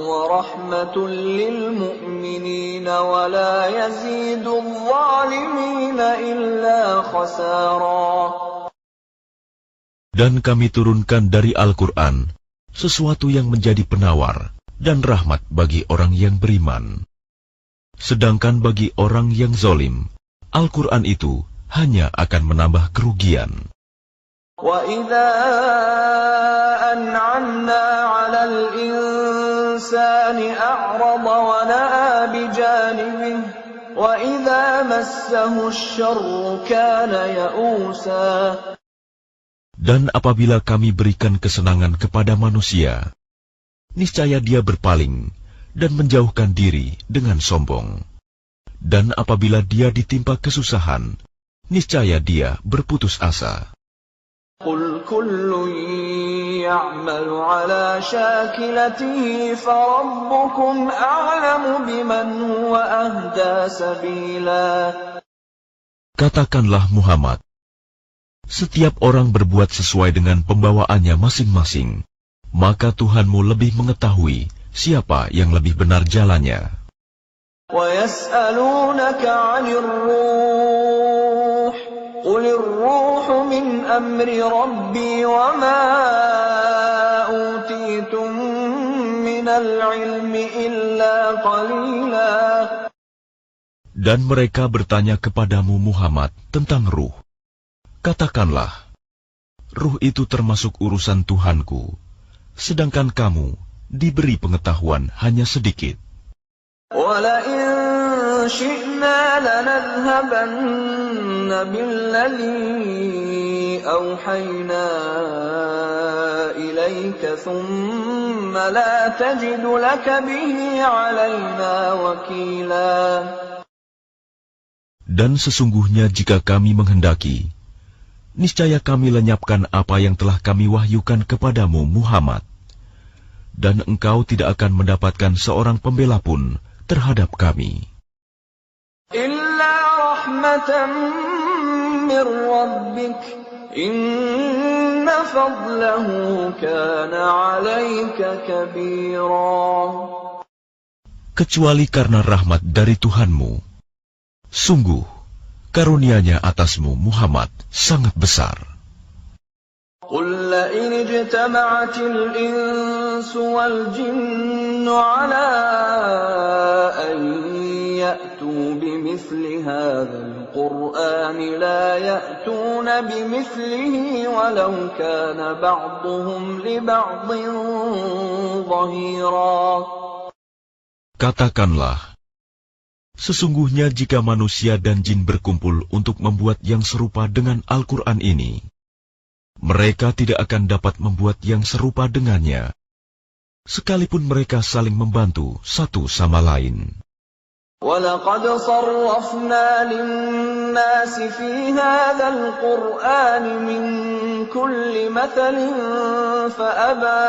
وَرَحْمَةٌ لِّلْمُؤْمِنِينَ وَلَا يَزِيدُ الظَّالِمِينَ إِلَّا خَسَارًا. Dan kami turunkan dari Al-Quran sesuatu yang menjadi penawar dan rahmat bagi orang yang beriman. Sedangkan bagi orang yang zalim, Al-Quran itu hanya akan menambah kerugian. وَإِذَا أَنْعَمْنَا عَلَى الْإِنسَانِ أَعْرَضَ وَنَأَىٰ بِجَانِبِهِ وَإِذَا مَسَّهُ الشَّرُّ كَانَ يَئُوسًا. Dan apabila kami berikan kesenangan kepada manusia, niscaya dia berpaling dan menjauhkan diri dengan sombong. Dan apabila dia ditimpa kesusahan, niscaya dia berputus asa. قُلْ كُلٌّ يَعْمَلُ عَلَى شَاكِلَتِهِ فَرَبُّكُمْ أَعْلَمُ بِمَنْ هُوَ أَهْدَىٰ سَبِيلًا. Katakanlah Muhammad, setiap orang berbuat sesuai dengan pembawaannya masing-masing, maka Tuhanmu lebih mengetahui siapa yang lebih benar jalannya. وَيَسْأَلُونَكَ عَنِ الرُّوحِ قُلِ الرُّوحُ مِنْ أَمْرِ رَبِّي وَمَا أُوتِيتُم مِّنَ الْعِلْمِ إِلَّا قَلِيلًا. Dan mereka bertanya kepadamu Muhammad tentang ruh. Katakanlah, ruh itu termasuk urusan Tuhanku, sedangkan kamu diberi pengetahuan hanya sedikit. وَلَئِن شِئْنَا لَنَذْهَبَنَّ بِالَّذِي أَوْحَيْنَا إِلَيْكَ ثُمَّ لَا تَجِدُ لَكَ بِهِ عَلَيْنَا وَكِيلًا. Dan sesungguhnya jika kami menghendaki, niscaya kami lenyapkan apa yang telah kami wahyukan kepadamu Muhammad, dan engkau tidak akan mendapatkan seorang pembela pun terhadap kami. إلا رحمة من ربك إن فضله كان عليك كبيرا. Kecuali karena rahmat dari Tuhanmu, sungguh karunia-Nya atasmu Muhammad sangat besar. قل لئن اجتمعت الإنس والجن على أن يأتوا بمثل هذا القرآن لا يأتون بمثله ولو كان بعضهم لبعض ظهيرا. Katakanlah, sesungguhnya jika manusia dan jin berkumpul untuk membuat yang serupa dengan Al-Quran ini, mereka tidak akan dapat membuat yang serupa dengannya, sekalipun mereka saling membantu satu sama lain. وَلَقَدْ صَرَّفْنَا لِلنَّاسِ فِي هَذَا الْقُرْآنِ مِنْ كُلِّ مَثَلٍ فَأَبَى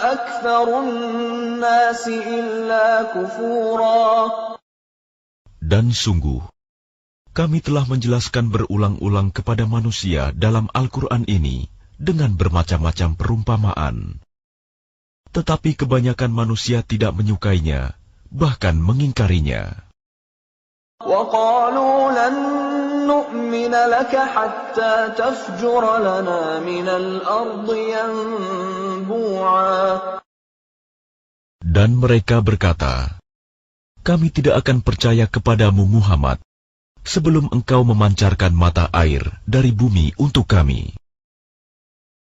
أَكْثَرُ النَّاسِ إِلَّا كُفُورًا. Dan sungguh, kami telah menjelaskan berulang-ulang kepada manusia dalam Al-Quran ini dengan bermacam-macam perumpamaan. Tetapi kebanyakan manusia tidak menyukainya, bahkan mengingkarinya. وَقَالُوا لَن نُّؤْمِنَ لَكَ حَتَّى تَفْجُرَ لَنَا مِنَ الْأَرْضِ يَنبُوعًا. Dan mereka berkata, kami tidak akan percaya kepadamu Muhammad sebelum engkau memancarkan mata air dari bumi untuk kami.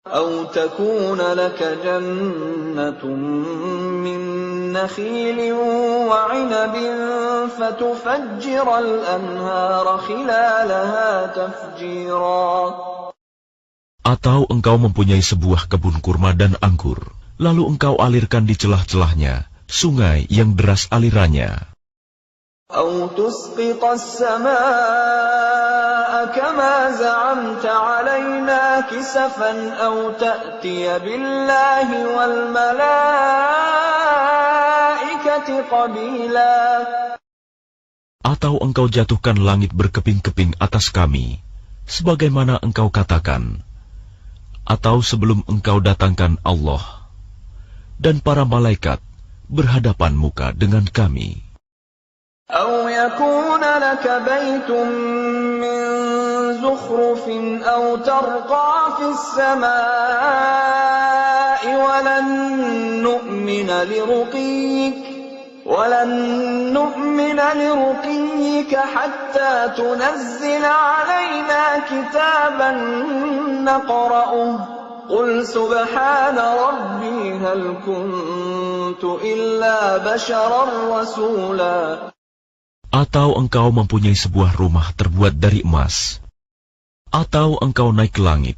أَوْ تَكُونَ لَكَ جَنَّةٌ مِّن نَّخِيلٍ وَعِنَبٍ فَتُفَجِّرَ الْأَنْهَارَ خِلَالَهَا تَفْجِيرًا. Atau engkau mempunyai sebuah kebun kurma dan anggur, lalu engkau alirkan di celah-celahnya sungai yang deras alirannya. أَوْ تُسْقِطَ السَّمَاءَ كَمَا زَعَمْتَ عَلَيْنَا كِسَفًا أَوْ تَأْتِيَ بِاللَّهِ وَالْمَلَائِكَةِ قَبِيلًا. Atau engkau jatuhkan langit berkeping-keping atas kami, sebagaimana engkau katakan, atau sebelum engkau datangkan Allah dan para malaikat berhadapan muka dengan kami. أَوْ يَكُونَ لَكَ بَيْتٌ مِّن زُخْرُفٍ أَوْ تَرْقَىٰ فِي السَّمَاءِ وَلَن نُّؤْمِنَ لِرُقِيِّكَ حَتَّىٰ تُنَزِّلَ عَلَيْنَا كِتَابًا نَّقْرَؤُهُ قُلْ سُبْحَانَ رَبِّي هَلْ كُنتُ إِلَّا بَشَرًا رَّسُولًا. Atau engkau mempunyai sebuah rumah terbuat dari emas, atau engkau naik ke langit,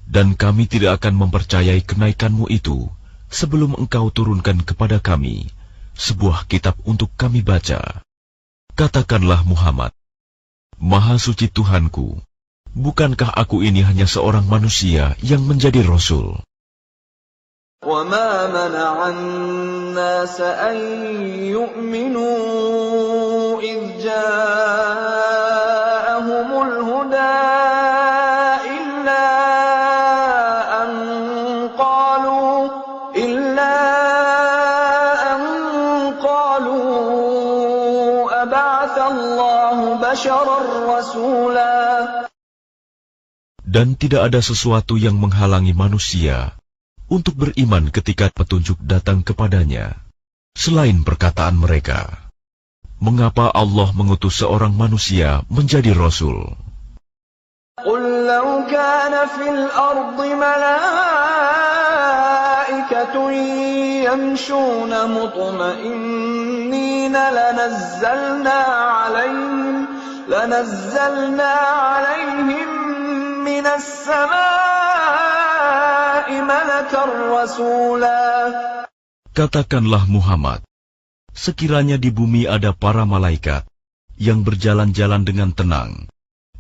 dan kami tidak akan mempercayai kenaikanmu itu sebelum engkau turunkan kepada kami sebuah kitab untuk kami baca. Katakanlah Muhammad, Maha Suci Tuhanku, bukankah aku ini hanya seorang manusia yang menjadi Rasul? وَمَا مَنَعَ النَّاسَ أَن يُؤْمِنُوا إِذْ جَاءَهُمُ الْهُدَىٰ إِلَّا أَن قَالُوا أَبَعَثَ اللَّهُ بَشَرًا رَّسُولًا. Dan tidak ada sesuatu yang menghalangi manusia untuk beriman ketika petunjuk datang kepadanya, selain perkataan mereka, mengapa Allah mengutus seorang manusia menjadi Rasul? قُلْ لَوْ كَانَ فِي الْأَرْضِ مَلَائِكَةٌ يَمْشُونَ مُطْمَئِنِّينَ لَنَزَّلْنَا عَلَيْهِم مِّنَ السَّمَاءِ مَلَكًا رَّسُولًا. Katakanlah Muhammad, sekiranya di bumi ada para malaikat yang berjalan-jalan dengan tenang,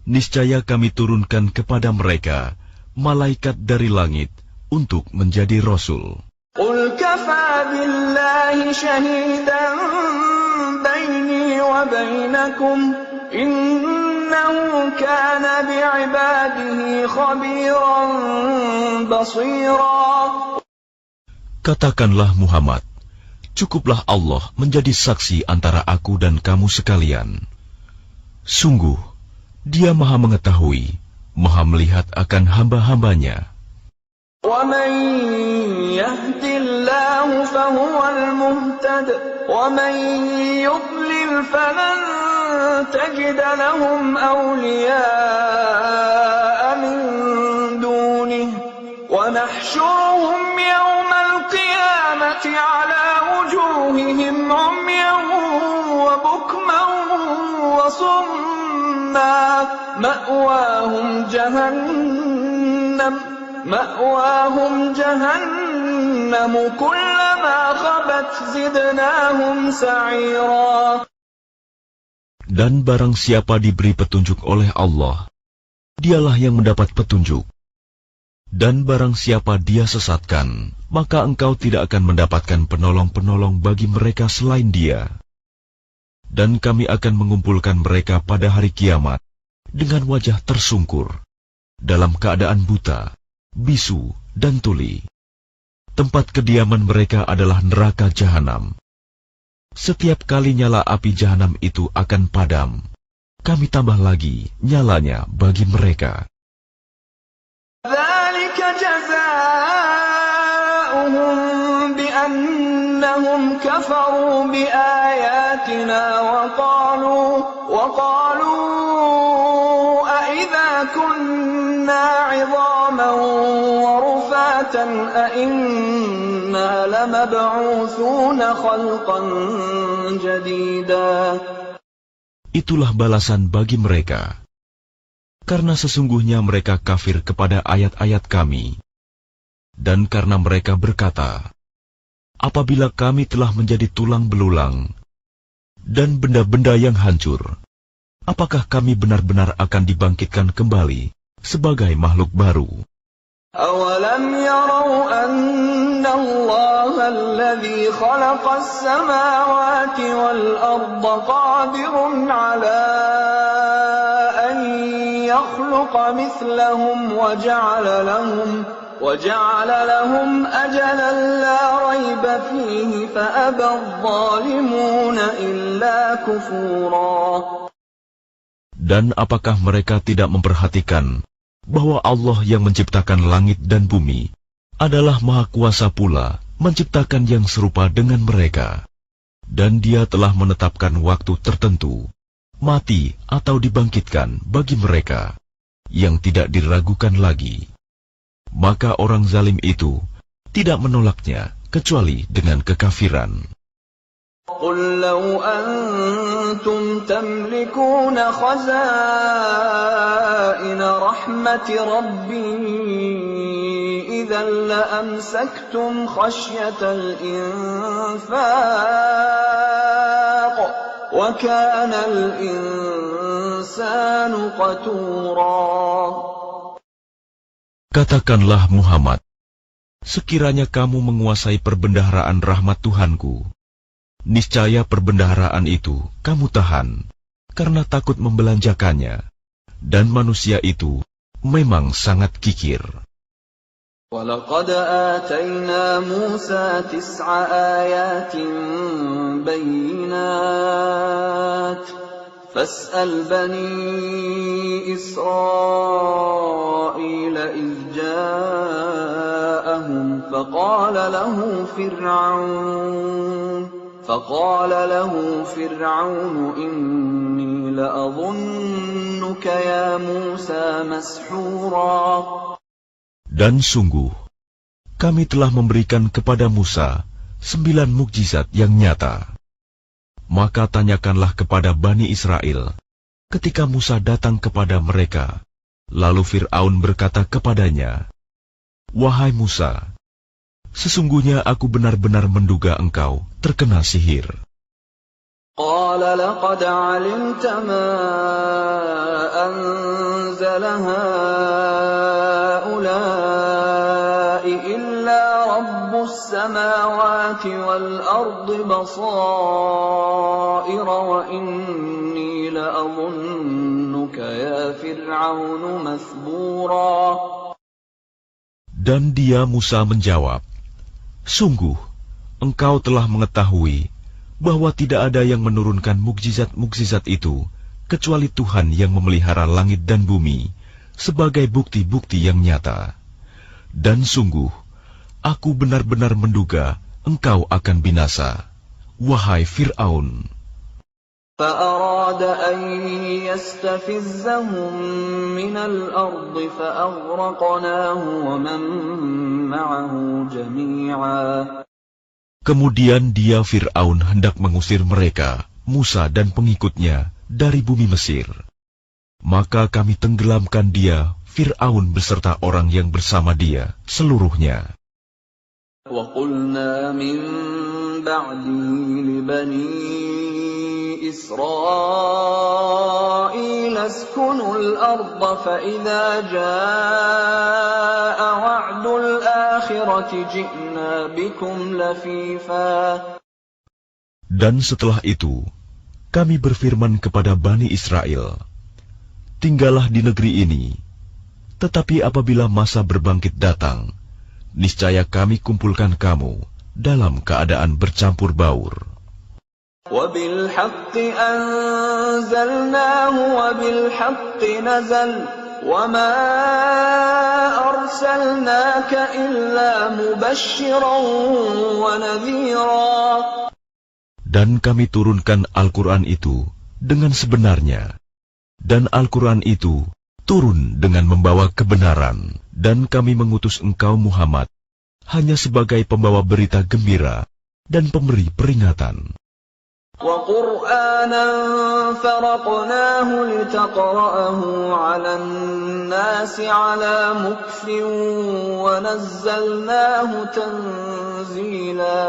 niscaya kami turunkan kepada mereka malaikat dari langit untuk menjadi rasul. قل كفى بالله شهيدا بيني وبينكم إنه كان بعباده خبيرا بصيرا. Katakanlah Muhammad, cukuplah Allah menjadi saksi antara aku dan kamu sekalian. Sungguh, Dia Maha mengetahui, Maha melihat akan hamba-hambanya. وَمَن يَهْدِ اللَّهُ فَهُوَ الْمُهْتَدِ وَمَن يُضْلِلْ فَلَن تَجِدَ لَهُمْ أَوْلِيَاءَ مِن دُونِهِ وَنَحْشُرُهُمْ يَوْمَ الْقِيَامَةِ عَلَى وُجُوهِهِمْ عُمْيًا وَبُكْمًا وَصُمًّا مَأْوَاهُمْ جَهَنَّمُ كُلَّمَا خَبَتْ زِدْنَاهُمْ سَعِيرًا. Dan barang siapa diberi petunjuk oleh Allah, dialah yang mendapat petunjuk. Dan barang siapa Dia sesatkan, maka engkau tidak akan mendapatkan penolong-penolong bagi mereka selain Dia. Dan kami akan mengumpulkan mereka pada hari kiamat dengan wajah tersungkur, dalam keadaan buta, bisu, dan tuli. Tempat kediaman mereka adalah neraka jahanam. Setiap kali nyala api jahanam itu akan padam, kami tambah lagi nyalanya bagi mereka. ذَلِكَ جَزَاؤُهُم بِأَنَّهُمْ كَفَرُوا بِآيَاتِنَا وَقَالُوا أَإِذَا كُنَّا عِظَامًا وَرُفَاتًا أَإِنَّا لَمَبْعُوثُونَ خَلْقًا جَدِيدًا. Itulah balasan bagi mereka, karena sesungguhnya mereka kafir kepada ayat-ayat kami, dan karena mereka berkata, apabila kami telah menjadi tulang belulang dan benda-benda yang hancur, apakah kami benar-benar akan dibangkitkan kembali sebagai makhluk baru? أَوَلَمْ يَرَوْا أَنَّ اللَّهَ الَّذِي خَلَقَ السَّمَاوَاتِ وَالْأَرْضَ قَادِرٌ عَلَىٰ أَن يَخْلُقَ مِثْلَهُمْ وَجَعَلَ لَهُمْ أَجَلًا لَّا رَيْبَ فِيهِ فَأَبَى الظَّالِمُونَ إِلَّا كُفُورًا. Dan apakah mereka tidak memperhatikan bahwa Allah yang menciptakan langit dan bumi adalah Maha Kuasa pula menciptakan yang serupa dengan mereka, dan Dia telah menetapkan waktu tertentu, mati atau dibangkitkan bagi mereka, yang tidak diragukan lagi. Maka orang zalim itu tidak menolaknya kecuali dengan kekafiran. قُل لَّوْ أَنتُمْ تَمْلِكُونَ خَزَائِنَ رَحْمَةِ رَبِّي إِذًا لَّأَمْسَكْتُمْ خَشْيَةَ الْإِنفَاقِ وَكَانَ الْإِنسَانُ قَتُورًا. Katakanlah Muhammad, sekiranya kamu menguasai perbendaharaan rahmat Tuhanku, niscaya perbendaharaan itu kamu tahan, karena takut membelanjakannya, dan manusia itu memang sangat kikir. وَلَقَدْ آتَيْنَا مُوسَى 9 آيَاتٍ بَيِّنَاتٍ فَاسْأَلْ بَنِي إِسْرَائِيلَ إِذْ جَاءَهُمْ فقال له فرعون إني لأظنك يا موسى مسحورا. Dan sungguh, kami telah memberikan kepada Musa 9 mukjizat yang nyata. Maka tanyakanlah kepada Bani Israel, ketika Musa datang kepada mereka, lalu Fir'aun berkata kepadanya, Wahai Musa, sesungguhnya aku benar-benar menduga engkau terkena sihir. قال لقد علمت ما أنزل هؤلاء إلا رب السماوات والأرض بصائر وإني لأظنك يا فرعون مثبورا. Dan dia Musa menjawab, "Sungguh, engkau telah mengetahui bahwa tidak ada yang menurunkan mukjizat-mukjizat itu kecuali Tuhan yang memelihara langit dan bumi sebagai bukti-bukti yang nyata. Dan sungguh, aku benar-benar menduga engkau akan binasa, wahai Fir'aun." فأراد أن يستفزهم من الأرض فأغرقناه ومن معه جميعا. Kemudian dia Fir'aun hendak mengusir mereka, Musa dan pengikutnya, dari bumi Mesir. Maka kami tenggelamkan dia, Fir'aun beserta orang yang bersama dia, seluruhnya. وَقُلْنَا مِنْ بَعْدِهِ لِبَنِي إِسْرَائِيلَ اسْكُنُوا الْأَرْضَ فَإِذَا جَاءَ وَعْدُ الْآخِرَةِ جِئْنَا بِكُمْ لَفِيفًا. Dan setelah itu, kami berfirman kepada Bani Israel, "Tinggallah di negeri ini, tetapi apabila masa berbangkit datang, niscaya kami kumpulkan kamu dalam keadaan bercampur baur." وَبِالْحَقِّ أَنزَلْنَاهُ وَبِالْحَقِّ نَزَلَ وَمَا أَرْسَلْنَاكَ إِلَّا مُبَشِّرًا وَنَذِيرًا. Dan kami turunkan Al-Quran itu dengan sebenarnya, dan Al-Quran itu turun dengan membawa kebenaran, dan kami mengutus engkau Muhammad hanya sebagai pembawa berita gembira dan pemberi peringatan. وَقُرْآنًا فَرَقْنَاهُ لِتَقْرَأَهُ عَلَى النَّاسِ عَلَى مُكْثٍ وَنَزَّلْنَاهُ تَنزِيلًا.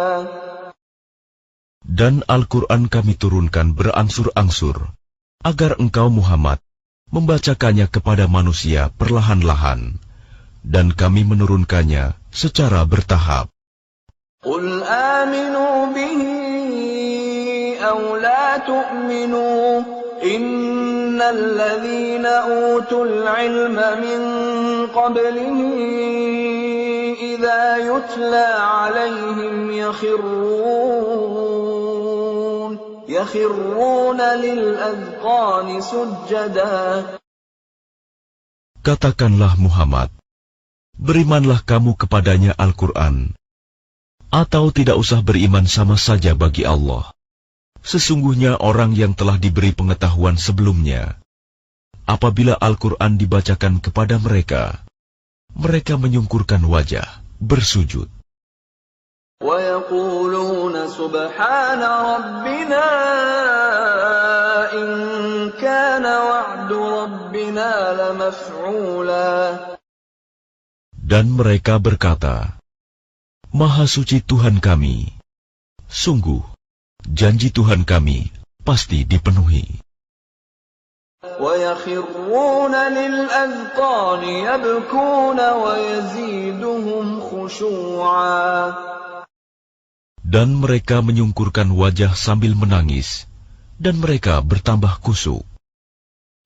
Dan Al-Quran kami turunkan berangsur-angsur, agar engkau Muhammad membacakannya kepada manusia perlahan-lahan, dan kami menurunkannya secara bertahap. قُلْ آمِنُوا بِهِ أَوْ لَا تُؤْمِنُوا إِنَّ الَّذِينَ أُوتُوا الْعِلْمَ مِنْ قَبْلِهِ إِذَا يُتْلَى عَلَيْهِمْ يَخِرُّونَ لِلْأَذْقَانِ سُجَّدًا. Katakanlah Muhammad, berimanlah kamu kepadanya Al-Quran, atau tidak usah beriman sama saja bagi Allah. Sesungguhnya orang yang telah diberi pengetahuan sebelumnya, apabila Al-Quran dibacakan kepada mereka, mereka menyungkurkan wajah, bersujud. وَيَقُولُونَ سُبْحَانَ رَبِّنَا إِنْ كَانَ وَعْدُ رَبِّنَا لَمَفْعُولًا. Dan mereka berkata, "Maha suci Tuhan kami, sungguh janji Tuhan kami pasti dipenuhi." وَيَخِرُّونَ لِلْأَذْقَانِ يَبْكُونَ وَيَزِيدُهُمْ خُشُوعًا. Dan mereka menyungkurkan wajah sambil menangis, dan mereka bertambah khusyuk.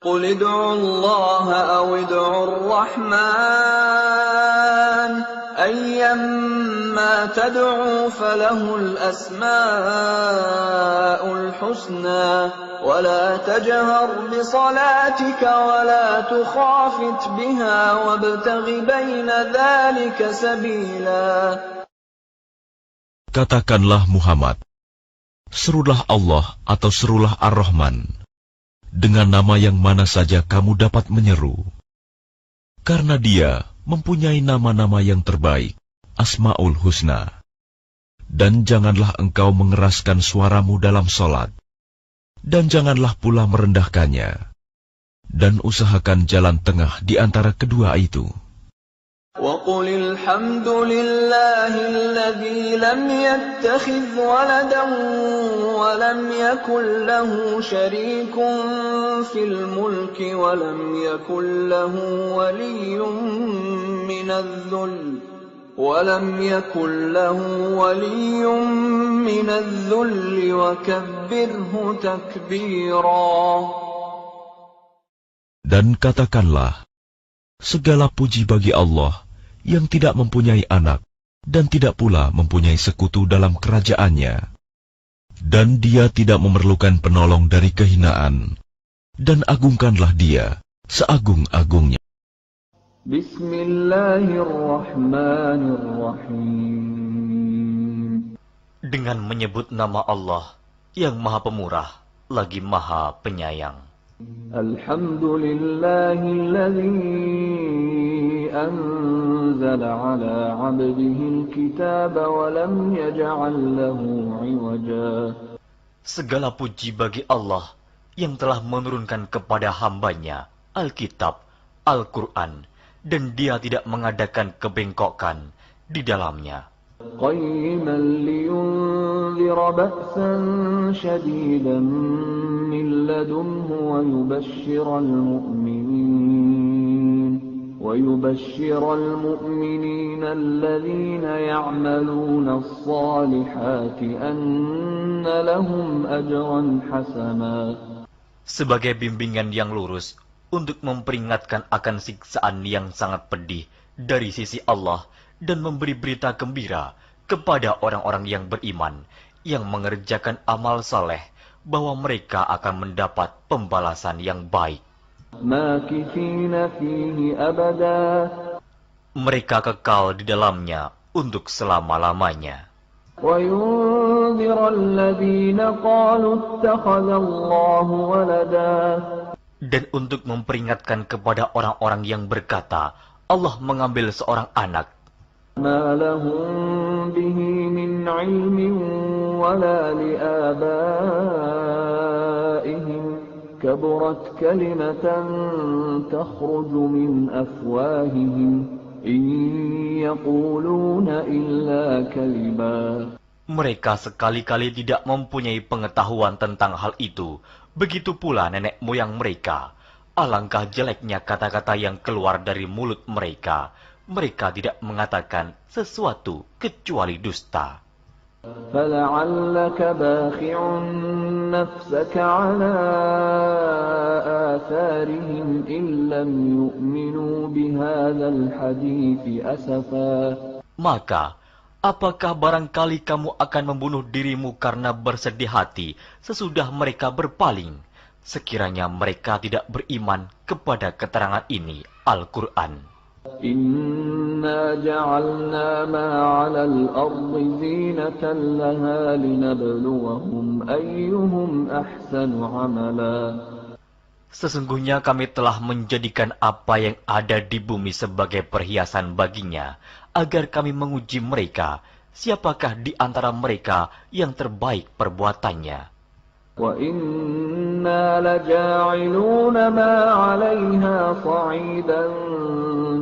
قُلِ ادْعُوا اللَّهَ أَوِ ادْعُوا الرَّحْمَنَ أَيًّمَّا تَدْعُوا فَلَهُ الْأَسْمَاءُ الْحُسْنَى وَلَا تَجْهَرْ بِصَلَاتِكَ وَلَا تُخَافِتْ بِهَا وَابْتَغِ بَيْنَ ذَلِكَ سَبِيلًا. Katakanlah Muhammad, serulah Allah atau serulah Ar-Rahman, dengan nama yang mana saja kamu dapat menyeru. Karena dia mempunyai nama-nama yang terbaik, Asma'ul Husna. Dan janganlah engkau mengeraskan suaramu dalam sholat, dan janganlah pula merendahkannya, dan usahakan jalan tengah di antara kedua itu. وقل الحمد لله الذي لم يتخذ ولدا ولم يكن له شريك في الملك ولم يكن له ولي من الذل وكبره تكبيرا. Dan katakanlah, segala puji bagi Allah yang tidak mempunyai anak dan tidak pula mempunyai sekutu dalam kerajaannya. Dan dia tidak memerlukan penolong dari kehinaan. Dan agungkanlah dia seagung-agungnya. Bismillahirrahmanirrahim. Dengan menyebut nama Allah yang Maha Pemurah lagi Maha Penyayang. Alhamdulillahilladzi anzala ala 'abdihi al-kitaba wa lam yaj'al lahu 'iwaja. Segala puji bagi Allah yang telah menurunkan kepada hambanya Alkitab, Al-Quran, dan dia tidak mengadakan kebengkokan di dalamnya. Qayyiman liyunzira ba'san shadidan min ladunhu wa yubashshiral mu'minina alladhina ya'maluna as-salihati anna lahum ajran hasana. Sebagai bimbingan yang lurus untuk memperingatkan akan siksaan yang sangat pedih dari sisi Allah dan memberi berita gembira kepada orang-orang yang beriman yang mengerjakan amal saleh bahwa mereka akan mendapat pembalasan yang baik. Makithina fihi abada. Mereka kekal di dalamnya untuk selama-lamanya. Wa yunzira alladhina qalu ittakhadallahu walada. Dan untuk memperingatkan kepada orang-orang yang berkata, Allah mengambil seorang anak. Ma lahum bihi min ilmin wala liabaihim kaburat kalimatan takhruju min afwahihim in yaquluna illa kaliba. Mereka sekali-kali tidak mempunyai pengetahuan tentang hal itu. Begitu pula nenek moyang mereka. Alangkah jeleknya kata-kata yang keluar dari mulut mereka. Mereka tidak mengatakan sesuatu kecuali dusta. فَلَعَلَّكَ بَاخِعٌ نَفْسَكَ عَلَىٰ آثَارِهِمْ إِن لَّمْ يُؤْمِنُوا بِهَٰذَا الْحَدِيثِ أَسَفًا. Maka, apakah barangkali kamu akan membunuh dirimu karena bersedih hati sesudah mereka berpaling, sekiranya mereka tidak beriman kepada keterangan ini, Al-Quran. Inna ja'alna ma 'alal ardi zinatan laha linabluwahum ayyuhum ahsanu 'amala. Sesungguhnya kami telah menjadikan apa yang ada di bumi sebagai perhiasan baginya, agar kami menguji mereka, siapakah di antara mereka yang terbaik perbuatannya. Wa inna laja'iluna ma 'alayha sa'idan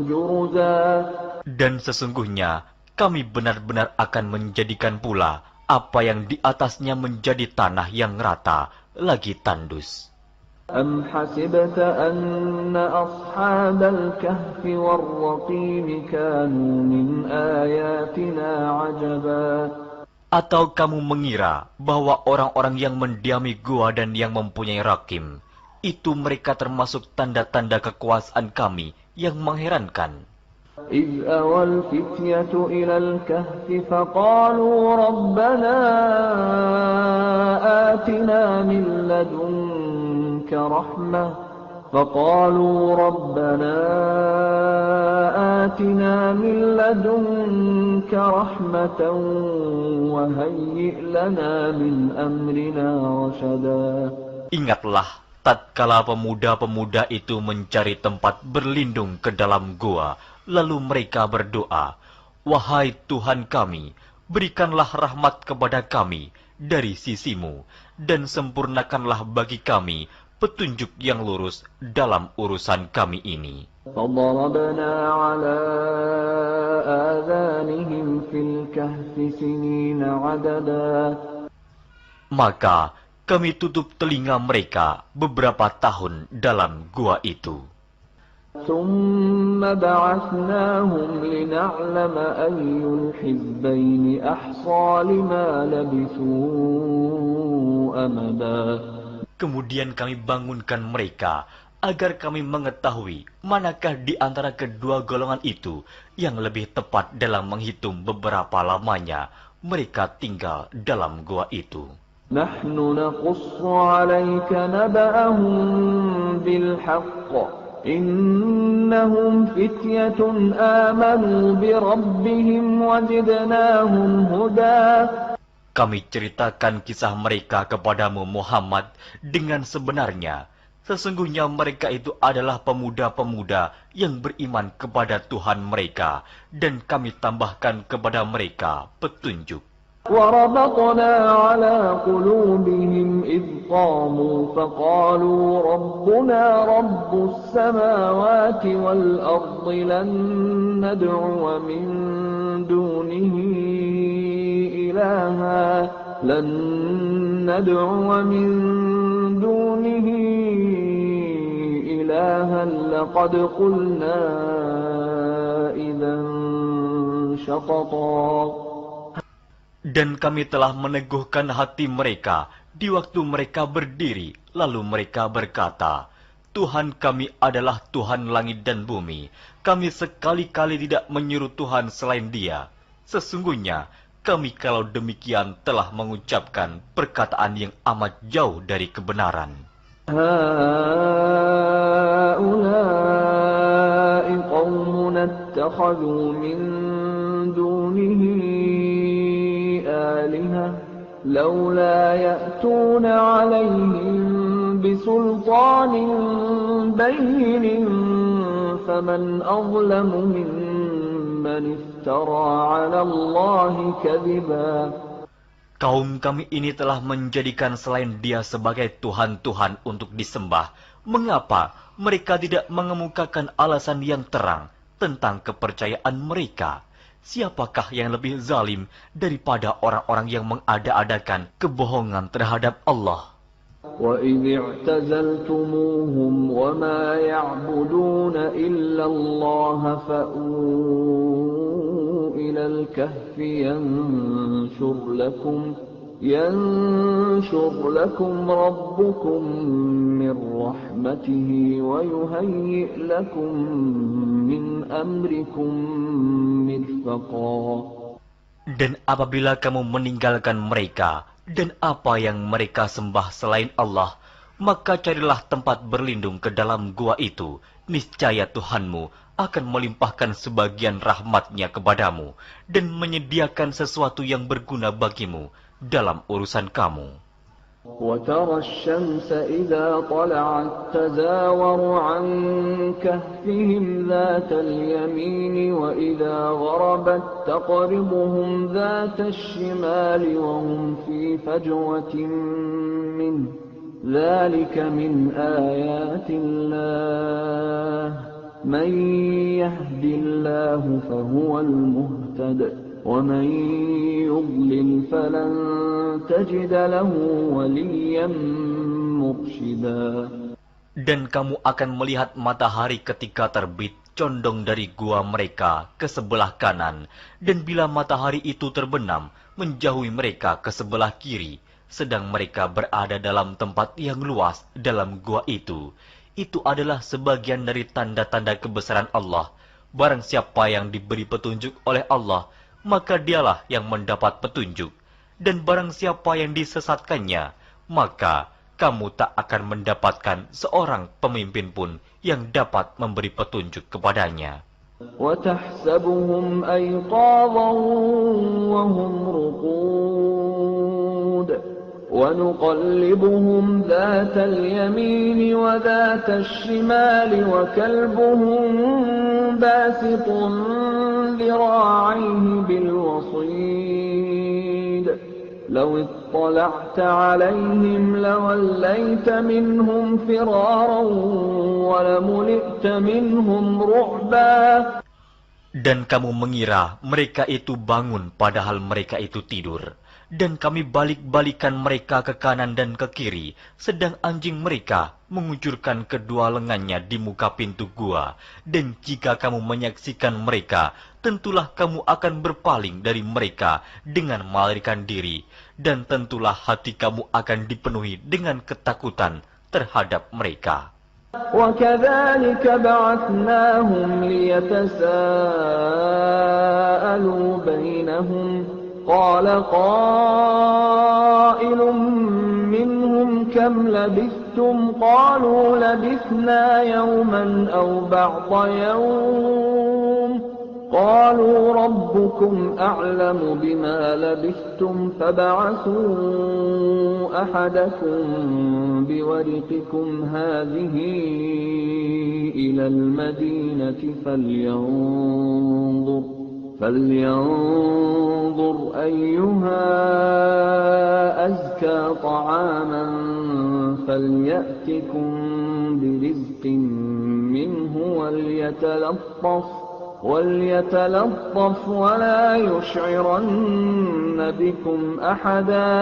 juruza. Dan sesungguhnya kami benar-benar akan menjadikan pula apa yang di atasnya menjadi tanah yang rata lagi tandus. Am hasibta anna ashabal kahfi war-raqim kanu min ayatina 'ajaba. Atau kamu mengira bahwa orang-orang yang mendiami gua dan yang mempunyai rakim, itu mereka termasuk tanda-tanda kekuasaan kami yang mengherankan. إِذْ أَوَى الْفِتْيَةُ إِلَى الْكَهْفِ فَقَالُوا رَبَّنَا آتِنَا مِن لَّدُنكَ رَحْمَةً وَهَيِّئْ لَنَا مِنْ أَمْرِنَا رَشَدًا. Ingatlah tatkala pemuda-pemuda itu mencari tempat berlindung ke dalam gua, lalu mereka berdoa, "Wahai Tuhan kami, berikanlah rahmat kepada kami dari sisimu, dan sempurnakanlah bagi kami petunjuk yang lurus dalam urusan kami ini." فَضَرَبْنَا عَلَىٰ الكهف سنين عددا Maka kami tutup telinga mereka beberapa tahun dalam gua itu. ثم بعثناهم لنعلم أي الحزبين أحصى لما لبثوا أمدا. Kemudian kami bangunkan mereka agar kami mengetahui manakah di antara kedua golongan itu yang lebih tepat dalam menghitung beberapa lamanya mereka tinggal dalam gua itu. نحن نقص عليك نبأهم بالحق إنهم فتية آمنوا بربهم وزدناهم هدى. Kami ceritakan kisah mereka kepadamu Muhammad dengan sebenarnya. Sesungguhnya mereka itu adalah pemuda-pemuda yang beriman kepada Tuhan mereka, dan kami tambahkan kepada mereka petunjuk. وربطنا على قلوبهم إذ قاموا فقالوا ربنا رب السماوات والأرض لن ندعو من دونه إلها لقد قلنا إذا شططا. Dan kami telah meneguhkan hati mereka di waktu mereka berdiri, lalu mereka berkata, Tuhan kami adalah Tuhan langit dan bumi. Kami sekali-kali tidak menyuruh Tuhan selain Dia. Sesungguhnya, kami kalau demikian telah mengucapkan perkataan yang amat jauh dari kebenaran. هؤلاء قومنا اتخذوا من دونه آلهة لولا يأتون عليهم بسلطان بين فمن أظلم ممن افترى على الله كذبا. Kaum kami ini telah menjadikan selain Dia sebagai Tuhan-Tuhan untuk disembah. Mengapa mereka tidak mengemukakan alasan yang terang tentang kepercayaan mereka? Siapakah yang lebih zalim daripada orang-orang yang mengada-adakan kebohongan terhadap Allah? وَإِذِ اعْتَزَلْتُمُوهُمْ وَمَا يَعْبُدُونَ إِلَّا اللَّهَ فَأْوُوا إِلَى الْكَهْفِ يَنشُرْ لَكُمْ رَبُّكُمْ مِنْ رَحْمَتِهِ وَيُهَيِّئْ لَكُمْ مِنْ أَمْرِكُمْ مِرْفَقًا. Dan apabila kamu meninggalkan mereka dan apa yang mereka sembah selain Allah, maka carilah tempat berlindung ke dalam gua itu. Niscaya Tuhanmu akan melimpahkan sebagian rahmat-Nya kepadamu dan menyediakan sesuatu yang berguna bagimu dalam urusan kamu. وَتَرَى الشَّمْسَ إِذَا طَلَعَتْ تَزَاوَرُ عَنْ كَهْفِهِمْ ذَاتَ الْيَمِينِ وَإِذَا غَرَبَتْ تَقْرِضُهُمْ ذَاتَ الشِّمَالِ وَهُمْ فِي فَجْوَةٍ مِّنْهُ ذَلِكَ مِنْ آيَاتِ اللَّهِ مَنْ يَهْدِ اللَّهُ فَهُوَ الْمُهْتَدِ وَمَنْ يُضْلِلْ فَلَنْ تَجِدَ لَهُ وَلِيًّا مُرْشِدًا. Dan kamu akan melihat matahari ketika terbit condong dari gua mereka ke sebelah kanan, dan bila matahari itu terbenam, menjauhi mereka ke sebelah kiri, sedang mereka berada dalam tempat yang luas dalam gua itu. Itu adalah sebagian dari tanda-tanda kebesaran Allah. Barang siapa yang diberi petunjuk oleh Allah, maka dialah yang mendapat petunjuk. Dan barang siapa yang disesatkannya, maka kamu tak akan mendapatkan seorang pemimpin pun yang dapat memberi petunjuk kepadanya. وَتَحْسَبُهُمْ أَيْقَاظًا وَهُمْ رُقُودٌ وَنُقَلِّبُهُمْ ذَاتَ الْيَمِينِ وَذَاتَ الشِّمَالِ وَكَلْبُهُمْ بَاسِطٌ ذِرَاعَيْهِ بِالْوَصِيدِ لَوِ اطَّلَعْتَ عَلَيْهِمْ لَوَلَّيْتَ مِنْهُمْ فِرَارًا وَلَمُلِئْتَ مِنْهُمْ رُعْبًا. Dan kamu mengira mereka itu bangun padahal mereka itu tidur. Dan kami balik-balikan mereka ke kanan dan ke kiri, sedang anjing mereka mengucurkan kedua lengannya di muka pintu gua. Dan jika kamu menyaksikan mereka, tentulah kamu akan berpaling dari mereka dengan melarikan diri. Dan tentulah hati kamu akan dipenuhi dengan ketakutan terhadap mereka. وَكَذَلِكَ بَعَثْنَاهُمْ لِيَتَسَاءَلُوا بَيْنَهُمْ قَالَ قَائِلٌ مِّنْهُمْ كَمْ لَبِثْتُمْ قَالُوا لَبِثْنَا يَوْمًا أَوْ بَعْضَ يَوْمٍ قَالُوا رَبُّكُمْ أَعْلَمُ بِمَا لَبِثْتُمْ فَابْعَثُوا أَحَدَكُمْ بِوَرِقِكُمْ هَٰذِهِ إِلَى الْمَدِينَةِ فَلْيَنظُرْ أَيُّهَا أَزْكَىٰ طَعَامًا فَلْيَأْتِكُم بِرِزْقٍ مِّنْهُ وَلْيَتَلَطَّفْ وَلَا يُشْعِرَنَّ بِكُمْ أَحَدًا.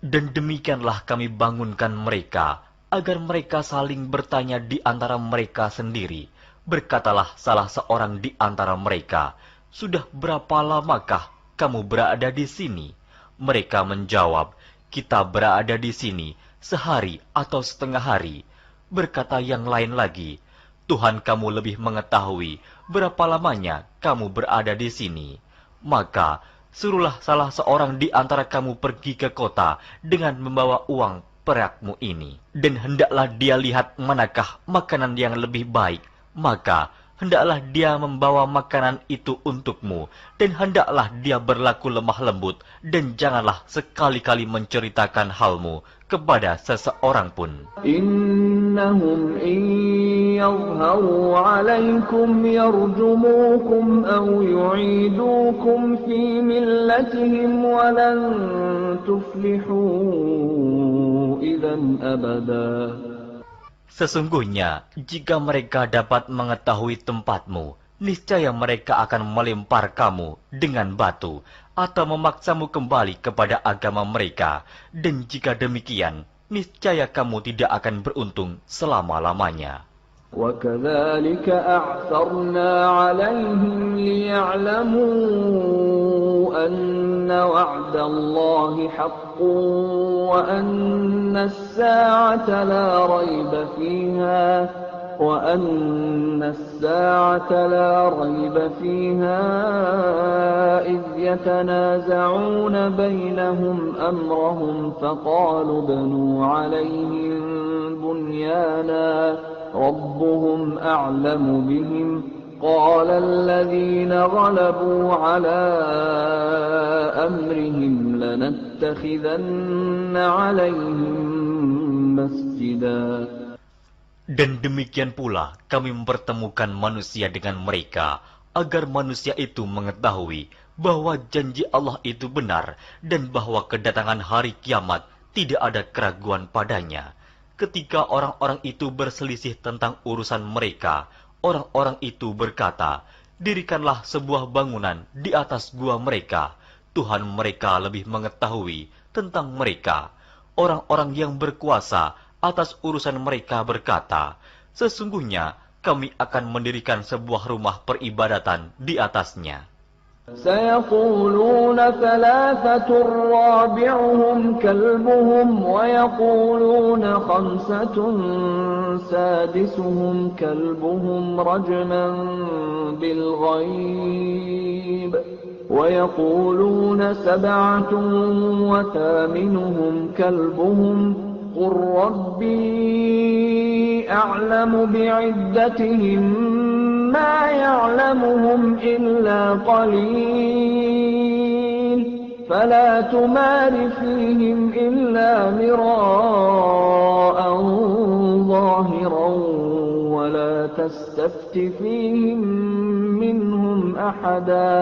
Dan demikianlah kami bangunkan mereka, agar mereka saling bertanya di antara mereka sendiri. Berkatalah salah seorang di antara mereka, "Sudah berapa lamakah kamu berada di sini?" Mereka menjawab, "Kita berada di sini sehari atau setengah hari." Berkata yang lain lagi, "Tuhan kamu lebih mengetahui berapa lamanya kamu berada di sini. Maka suruhlah salah seorang di antara kamu pergi ke kota dengan membawa uang perakmu ini. Dan hendaklah dia lihat manakah makanan yang lebih baik. Maka hendaklah dia membawa makanan itu untukmu. Dan hendaklah dia berlaku lemah lembut. Dan janganlah sekali-kali menceritakan halmu kepada seseorang pun. إنهم إن يظهروا عليكم يرجموكم أو يعيدوكم في ملتهم ولن تفلحوا إذا أبدا. Sesungguhnya, jika mereka dapat mengetahui tempatmu, niscaya mereka akan melempar kamu dengan batu atau memaksamu kembali kepada agama mereka. Dan jika demikian, niscaya kamu tidak akan beruntung selama-lamanya. وَكَذَلِكَ أَعْثَرْنَا عَلَيْهِمْ لِيَعْلَمُوا أَنَّ وَعْدَ اللَّهِ حَقٌّ وَأَنَّ السَّاعَةَ لَا رَيْبَ فِيهَا إِذْ يَتَنَازَعُونَ بَيْنَهُمْ أَمْرَهُمْ فَقَالُوا ابْنُوا عَلَيْهِم بُنْيَانًا رَبُّهُمْ أَعْلَمُ بِهِمْ قَالَ الَّذِينَ غَلَبُوا عَلَىٰ أَمْرِهِمْ لَنَتَّخِذَنَّ عَلَيْهِم مَّسْجِدًا. Dan demikian pula kami mempertemukan manusia dengan mereka, agar manusia itu mengetahui bahwa janji Allah itu benar, dan bahwa kedatangan hari kiamat tidak ada keraguan padanya. Ketika orang-orang itu berselisih tentang urusan mereka, orang-orang itu berkata, "Dirikanlah sebuah bangunan di atas gua mereka. Tuhan mereka lebih mengetahui tentang mereka." Orang-orang yang berkuasa atas urusan mereka berkata, "Sesungguhnya kami akan mendirikan sebuah rumah peribadatan di atasnya." سيقولون ثلاثة رابعهم كلبهم ويقولون خمسة سادسهم كلبهم رجما بالغيب ويقولون سبعة وثامنهم كلبهم قل ربي أعلم بعدتهم ما يعلمهم إلا قليل فلا تمار فيهم إلا مراء ظاهرا ولا تستفت فيهم منهم أحدا.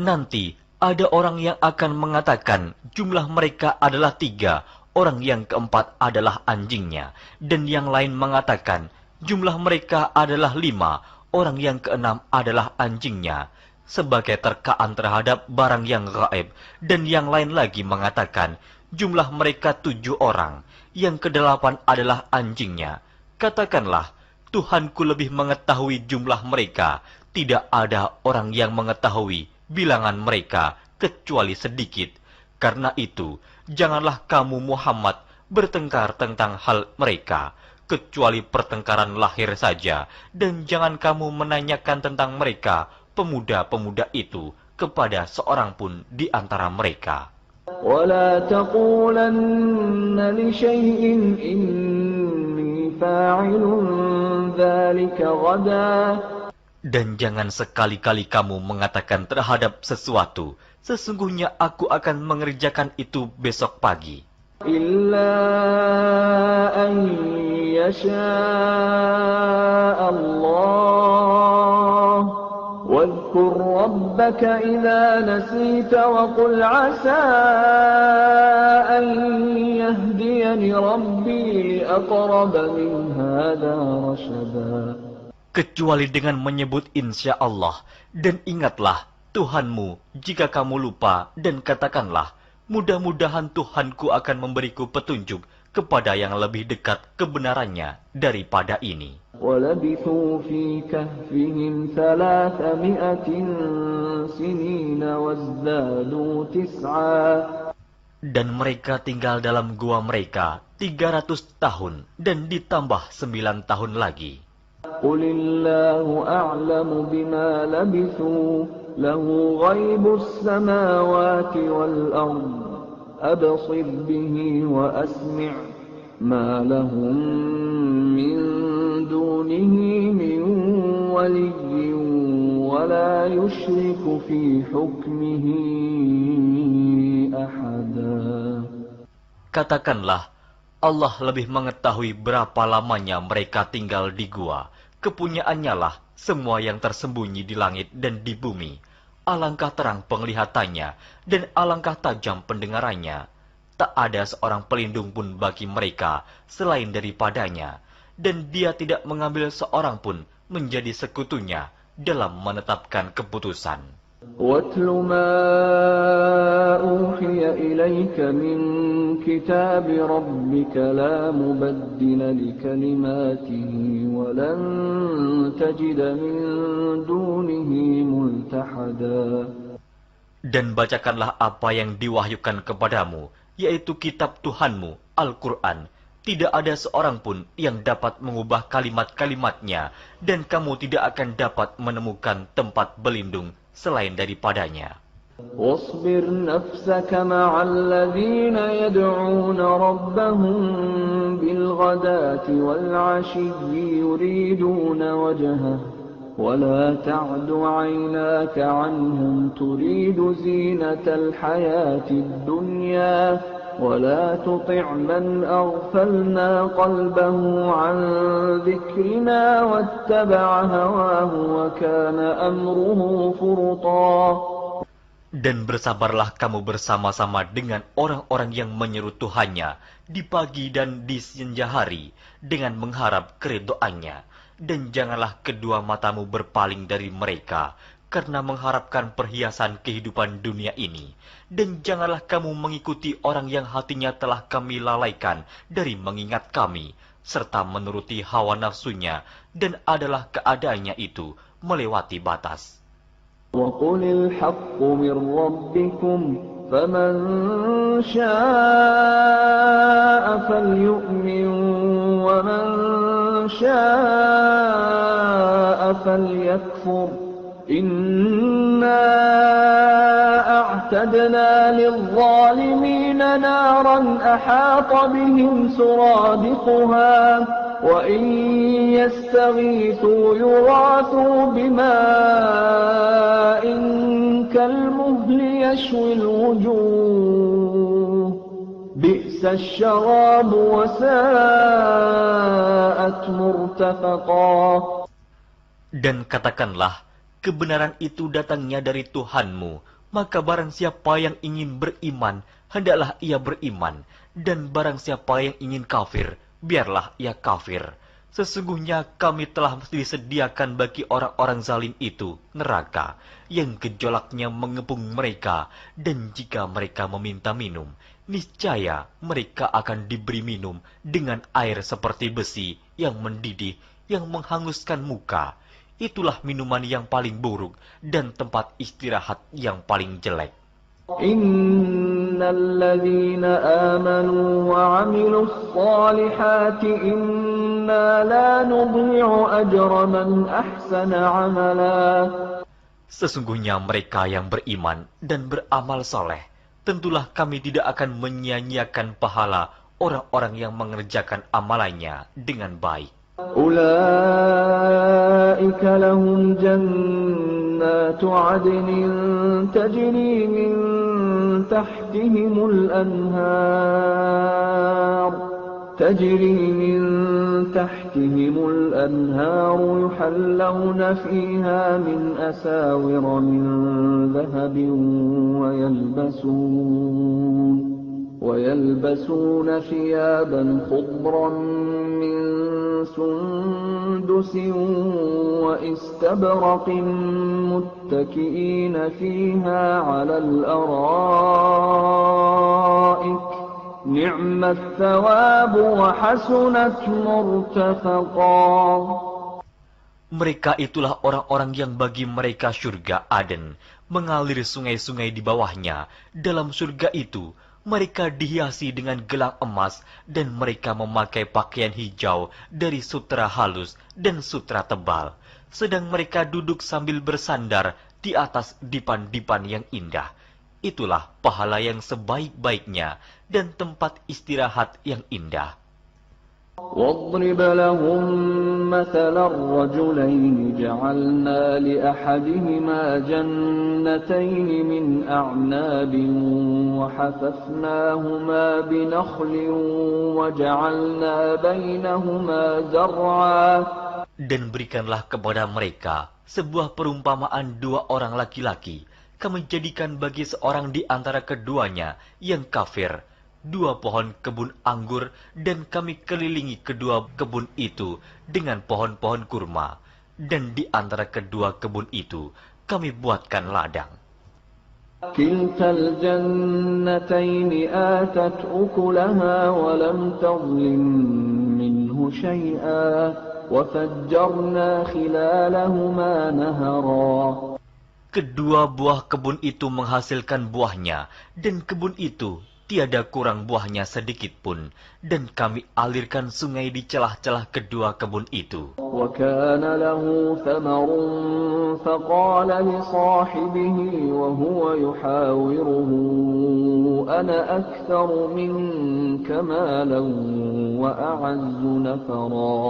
Nanti ada orang yang akan mengatakan jumlah mereka adalah 3, orang yang keempat adalah anjingnya, dan yang lain mengatakan jumlah mereka adalah 5, orang yang keenam adalah anjingnya, sebagai terkaan terhadap barang yang gaib, dan yang lain lagi mengatakan jumlah mereka 7 orang, yang kedelapan adalah anjingnya. Katakanlah, Tuhanku lebih mengetahui jumlah mereka, tidak ada orang yang mengetahui bilangan mereka kecuali sedikit. Karena itu, janganlah kamu Muhammad bertengkar tentang hal mereka, kecuali pertengkaran lahir saja, dan jangan kamu menanyakan tentang mereka, pemuda-pemuda itu, kepada seorang pun di antara mereka. وَلَا تَقُولَنَّ لِشَيْءٍ إِنِّي فَاعِلٌ ذَلِكَ غَدًا. Dan jangan sekali-kali kamu mengatakan terhadap sesuatu, sesungguhnya aku akan mengerjakan itu besok pagi. إِلَّا أَن يَشَاءَ اللَّهُ وَاذْكُرْ رَبَّكَ إِذَا نَسِيتَ وَقُلْ عَسَىٰ أَن يَهْدِيَنِ رَبِّي لِأَقْرَبَ مِنْ هَٰذَا رَشَدًا. Kecuali dengan menyebut insya Allah, dan ingatlah Tuhanmu jika kamu lupa, dan katakanlah, mudah-mudahan Tuhanku akan memberiku petunjuk kepada yang lebih dekat kebenarannya daripada ini. وَلَبِثُوا فِي كَهْفِهِمْ 300 سِنِينَ وَازْدَادُوا 9. Dan mereka tinggal dalam gua mereka 300 tahun, dan ditambah 9 tahun lagi. قُلِ اللَّهُ أَعْلَمُ بِمَا لَبِثُوا لَهُ غَيْبُ السَّمَاوَاتِ وَالْأَرْضِ أَبْصِرْ بِهِ وَأَسْمِعْ مَا لَهُم مِّن دُونِهِ مِن وَلِيٍّ وَلَا يُشْرِكُ فِي حُكْمِهِ أَحَدًا. Katakanlah, Allah lebih mengetahui berapa lamanya mereka tinggal di gua. Kepunyaannya lah semua yang tersembunyi di langit dan di bumi. Alangkah terang penglihatannya, dan alangkah tajam pendengarannya. Tak ada seorang pelindung pun bagi mereka selain daripadanya, dan dia tidak mengambil seorang pun menjadi sekutunya dalam menetapkan keputusan. وَاتْلُ مَا أُوحِيَ إِلَيْكَ مِنْ كِتَابِ رَبِّكَ لَا مُبَدِّلَ لِكَلِمَاتِهِ وَلَنْ تَجِدَ مِنْ دُونِهِ مُلْتَحَدًا. Dan bacakanlah apa yang diwahyukan kepadamu, yaitu kitab Tuhanmu, Al-Quran. Tidak ada seorang pun yang dapat mengubah kalimat-kalimatnya, dan kamu tidak akan dapat menemukan tempat berlindung selain daripadanya. واصبر نفسك مع الذين يدعون ربهم بالغداة والعشي يريدون وجهه ولا تعد عيناك عنهم تريد زينة الحياة الدنيا ولا تطع من أغفلنا قلبه عن ذكرنا واتبع هواه وكان أمره فرطا. Dan bersabarlah kamu bersama-sama dengan orang-orang yang menyeru Tuhannya di pagi dan di senja hari dengan mengharap keridhaannya. Dan janganlah kedua matamu berpaling dari mereka karena mengharapkan perhiasan kehidupan dunia ini. Dan janganlah kamu mengikuti orang yang hatinya telah kami lalaikan dari mengingat kami, serta menuruti hawa nafsunya, dan adalah keadaannya itu melewati batas. وَقُلِ الْحَقُّ مِنْ رَبِّكُمْ فَمَنْ شَاءَ فَلْيُؤْمِنْ وَمَنْ شَاءَ فَلْيَكْفُرْ إِنَّا أَعْتَدْنَا لِلظَّالِمِينَ نَارًا أَحَاطَ بِهِمْ سُرَادِقُهَا وَإِنْ يَسْتَغِيثُوا يُغَاثُوا بِمَاءٍ كَالْمُهْلِ يَشْوِي الْوُجُوهَ بِئْسَ الشَّرَابُ وَسَاءَتْ مُرْتَفَقًا. Dan katakanlah, kebenaran itu datangnya dari Tuhanmu, maka barang siapa yang ingin beriman, hendaklah ia beriman, dan barang siapa yang ingin kafir, biarlah ia kafir. Sesungguhnya kami telah disediakan bagi orang-orang zalim itu neraka yang gejolaknya mengepung mereka, dan jika mereka meminta minum, niscaya mereka akan diberi minum dengan air seperti besi yang mendidih, yang menghanguskan muka. Itulah minuman yang paling buruk dan tempat istirahat yang paling jelek. Innal ladzina amanu wa 'amilus solihati inna la nudhi'u ajra man ahsana 'amala. Sesungguhnya mereka yang beriman dan beramal saleh, tentulah kami tidak akan menyia-nyiakan pahala orang-orang yang mengerjakan amalannya dengan baik. Ulaika lahum jannatu 'adnin tajri min tahtihimul anhar يحلون فيها من أساور من ذهب ويلبسون ثيابا خضرا من سندس واستبرق متكئين فيها على الأرائك نعم الثواب وحسنت مرتفقا. Mereka itulah orang-orang yang bagi mereka surga Aden, mengalir sungai-sungai di bawahnya. Dalam surga itu, mereka dihiasi dengan gelang emas, dan mereka memakai pakaian hijau dari sutra halus dan sutra tebal. Sedang mereka duduk sambil bersandar di atas dipan-dipan yang indah. Itulah pahala yang sebaik-baiknya dan tempat istirahat yang indah. واضرب لهم مثل الرجلين جعلنا لأحدهما جنتين من أعناب وحففناهما بنخل وجعلنا بينهما زرعا. Dan berikanlah kepada mereka sebuah perumpamaan dua orang laki-laki. Kami jadikan bagi seorang di antara keduanya yang kafir dua pohon kebun anggur, dan kami kelilingi kedua kebun itu dengan pohon-pohon kurma, dan di antara kedua kebun itu kami buatkan ladang. Kiltal jannataini atat ukulaha wa lam tadlim minhu syai'a wa fajjarna khilalahuma nahara. Kedua buah kebun itu menghasilkan buahnya, dan kebun itu tiada kurang buahnya sedikit pun, dan kami alirkan sungai di celah-celah kedua kebun itu. وَكَانَ لَهُ ثَمَرٌ فَقَالَ لِصَاحِبِهِ وَهُوَ يُحَاوِرُهُ أَنَا أَكْثَرُ مِنكَ مَالًا وَأَعَزُّ نَفَرًا.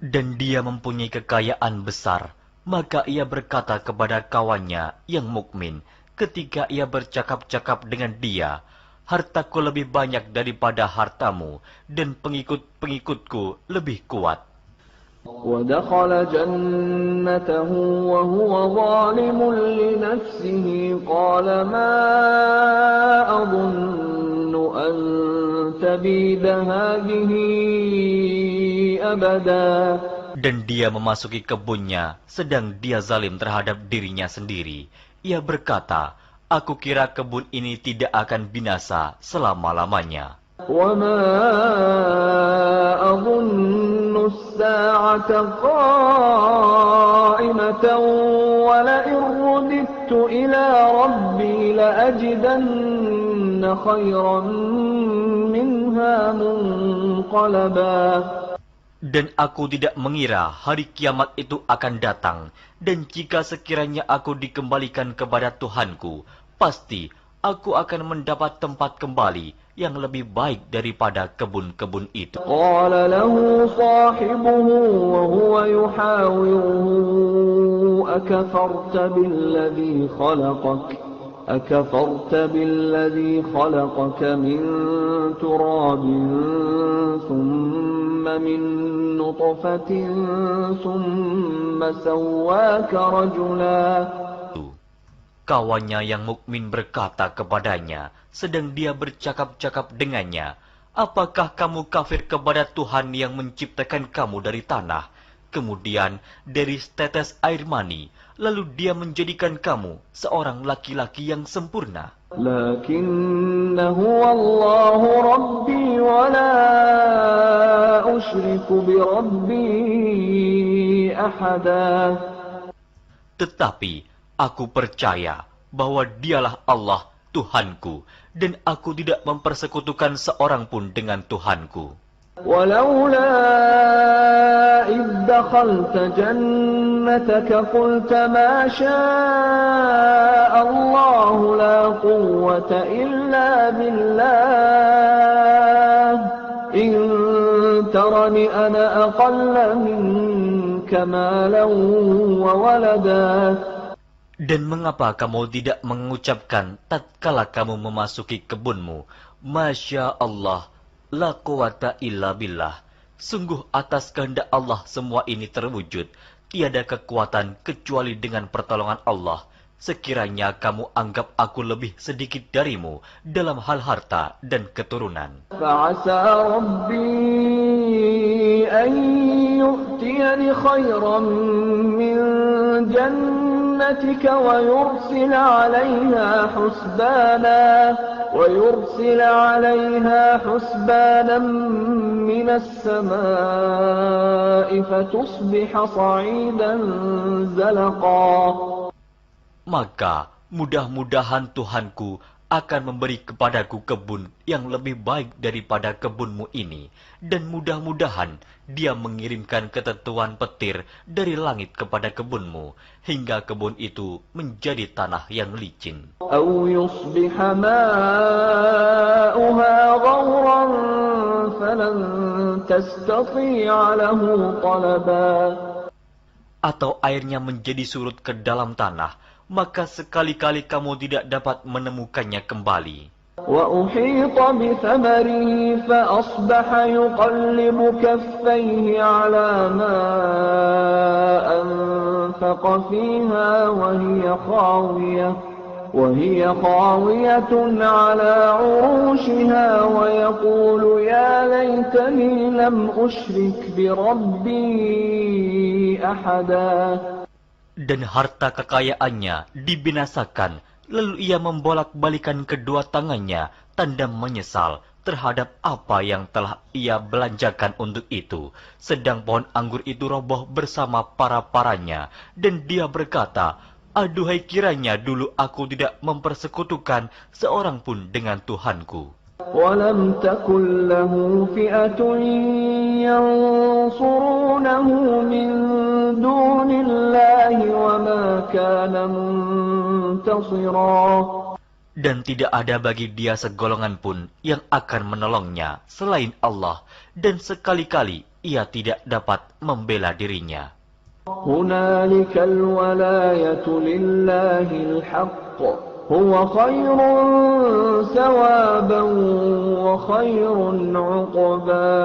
Dan dia mempunyai kekayaan besar, maka ia berkata kepada kawannya yang mukmin, ketika ia bercakap-cakap dengan dia, hartaku lebih banyak daripada hartamu, dan pengikut-pengikutku lebih kuat. وَدَخَلَ جَنَّتَهُ وَهُوَ ظَالِمٌ لِنَفْسِهِ قَالَ مَا أَظُنُّ أَن تَبِيدَ هَٰذِهِ أَبَدًا. Dan dia memasuki kebunnya, sedang dia zalim terhadap dirinya sendiri. Ia berkata, aku kira kebun ini tidak akan binasa selama-lamanya. وَمَا أَظُنُّ السَّاعَةَ قَائِمَةً وَلَئِن رُّدِدتُّ إِلَىٰ رَبِّي لَأَجِدَنَّ خَيْرًا مِّنْهَا مُنقَلَبًا. Dan aku tidak mengira hari kiamat itu akan datang, dan jika sekiranya aku dikembalikan kepada Tuhanku, pasti aku akan mendapat tempat kembali yang lebih baik daripada kebun-kebun itu. قَالَ لَهُ صَاحِبُهُ وَهُوَ يُحَاوِرُهُ أَكَفَرْتَ بِالَّذِي خَلَقَكَ مِن تُرَابٍ ثُمَّ مِن نُّطْفَةٍ ثُمَّ سَوَّاكَ رَجُلًا. Kawannya yang mukmin berkata kepadanya, sedang dia bercakap-cakap dengannya, Apakah kamu kafir kepada Tuhan yang menciptakan kamu dari tanah, kemudian dari setetes air mani, lalu Dia menjadikan kamu seorang laki-laki yang sempurna? Lakinna huwa Allahu Rabbi wa la usyriku bi Rabbi ahada. Tetapi aku percaya bahwa Dialah Allah Tuhanku, dan aku tidak mempersekutukan seorang pun dengan Tuhanku. ولولا إذ دخلت جنتك قلت ما شاء الله لا قوة إلا بالله إن ترني أنا أقل منك مالا وولدا. Dan mengapa kamu tidak mengucapkan tatkala kamu memasuki kebunmu, Masya Allah, la quwata illa billah. Sungguh atas kehendak Allah semua ini terwujud. Tiada kekuatan kecuali dengan pertolongan Allah. Sekiranya kamu anggap aku lebih sedikit darimu dalam hal harta dan keturunan. فعسى ربي أن يؤتيني خيرا من جنتك ويرسل عليها حسبانا من السماء فتصبح صعيدا زلقا. Maka mudah-mudahan Tuhanku akan memberi kepadaku kebun yang lebih baik daripada kebunmu ini, dan mudah-mudahan Dia mengirimkan ketentuan petir dari langit kepada kebunmu, hingga kebun itu menjadi tanah yang licin. أو يصبح ماؤها غورا فلن تستطيع له طلبا. Atau airnya menjadi surut ke dalam tanah, maka sekali-kali kamu tidak dapat menemukannya kembali. وأحيط بثمره فأصبح يقلب كفيه على ما أنفق فيها وهي خاوية على عروشها ويقول يا ليتني لم أشرك بربي أحدا. Dan harta kekayaannya dibinasakan, lalu ia membolak-balikan kedua tangannya, tanda menyesal terhadap apa yang telah ia belanjakan untuk itu. Sedang pohon anggur itu roboh bersama para-paranya, dan dia berkata, aduhai kiranya dulu aku tidak mempersekutukan seorang pun dengan Tuhanku. ولم تكن له فئة ينصرونه من دون الله وما كان منتصرا. Dan tidak ada bagi dia segolongan pun yang akan menolongnya selain Allah, dan sekali-kali ia tidak dapat membela dirinya. هنالك الولاية لله الحق هو خير ثوابا وخير عقبا.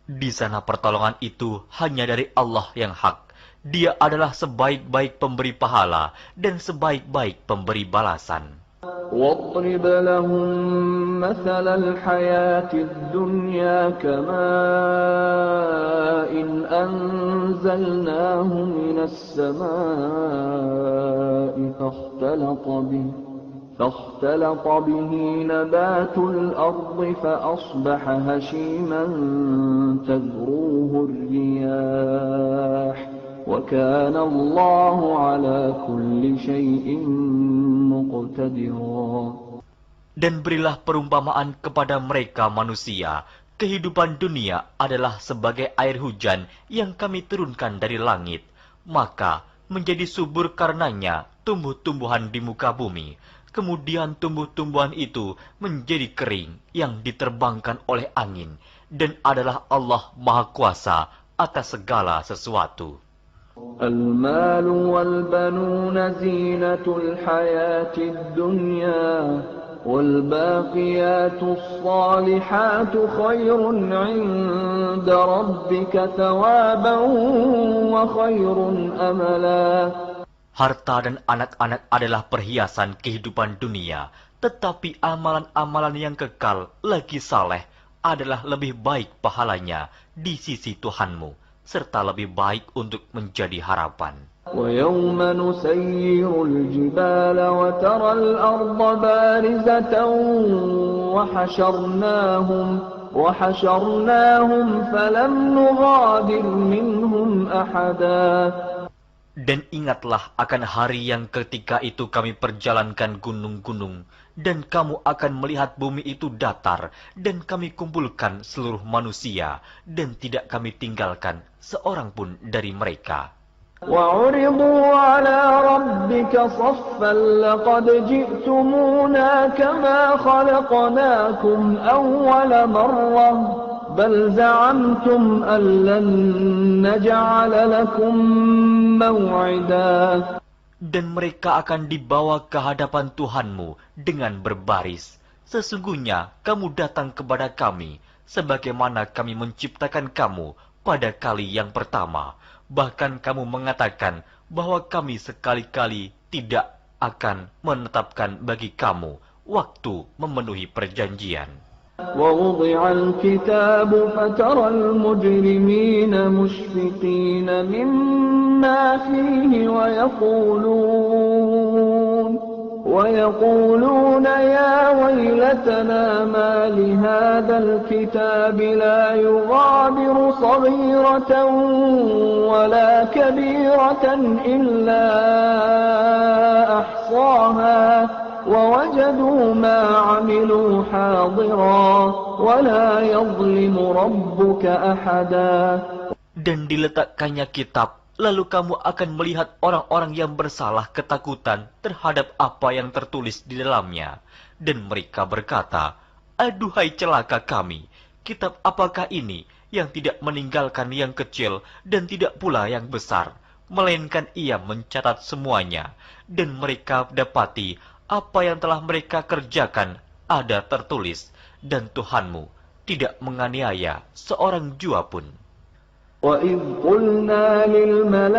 Di sana pertolongan itu hanya dari Allah yang hak. Dia adalah sebaik-baik pemberi pahala dan sebaik-baik pemberi balasan. واضرب لهم مثل الحياة الدنيا كماء أنزلناه من السماء فاختلط به نبات الأرض فأصبح هشيما تذروه الرياح وكان الله على كل شيء مقتدرا. Dan berilah perumpamaan kepada mereka manusia. Kehidupan dunia adalah sebagai air hujan yang kami turunkan dari langit. Maka menjadi subur karenanya tumbuh-tumbuhan di muka bumi. Kemudian tumbuh-tumbuhan itu menjadi kering yang diterbangkan oleh angin. Dan adalah Allah Maha Kuasa atas segala sesuatu. المال والبنون زينة الحياة الدنيا والباقيات الصالحات خير عند ربك ثوابا وخير أملا. Harta dan anak-anak adalah perhiasan kehidupan dunia, tetapi amalan-amalan yang kekal lagi saleh adalah lebih baik pahalanya di sisi Tuhanmu, serta lebih baik untuk menjadi harapan. ويوم نسير الجبال وترى الأرض بارزة وحشرناهم فلم نغادر منهم أحدا. Dan ingatlah akan hari yang ketika itu kami perjalankan gunung-gunung, dan kamu akan melihat bumi itu datar, dan kami kumpulkan seluruh manusia, dan tidak kami tinggalkan seorang pun dari mereka. وعرضوا على ربك صفا لقد جئتمونا كما خلقناكم أول مرة بل زعمتم أن لن نجعل لكم موعدا. Dan mereka akan dibawa ke hadapan Tuhanmu dengan berbaris. Sesungguhnya kamu datang kepada kami, sebagaimana kami menciptakan kamu pada kali yang pertama. Bahkan kamu mengatakan bahwa kami sekali-kali tidak akan menetapkan bagi kamu waktu memenuhi perjanjian. ووضع الكتاب فترى المجرمين مشفقين مما فيه ويقولون يا ويلتنا ما لهذا الكتاب لا يغادر صغيرة ولا كبيرة إلا أحصاها ووجدوا ما عملوا حاضرا ولا يظلم ربك أحدا. Dan diletakkannya kitab, lalu kamu akan melihat orang-orang yang bersalah ketakutan terhadap apa yang tertulis di dalamnya. Dan mereka berkata, aduhai celaka kami, kitab apakah ini yang tidak meninggalkan yang kecil dan tidak pula yang besar, melainkan ia mencatat semuanya. Dan mereka dapati apa yang telah mereka kerjakan ada tertulis, dan Tuhanmu tidak menganiaya seorang jua pun. وَإِذْ قُلْنَا لِلْمَلَائِكَةِ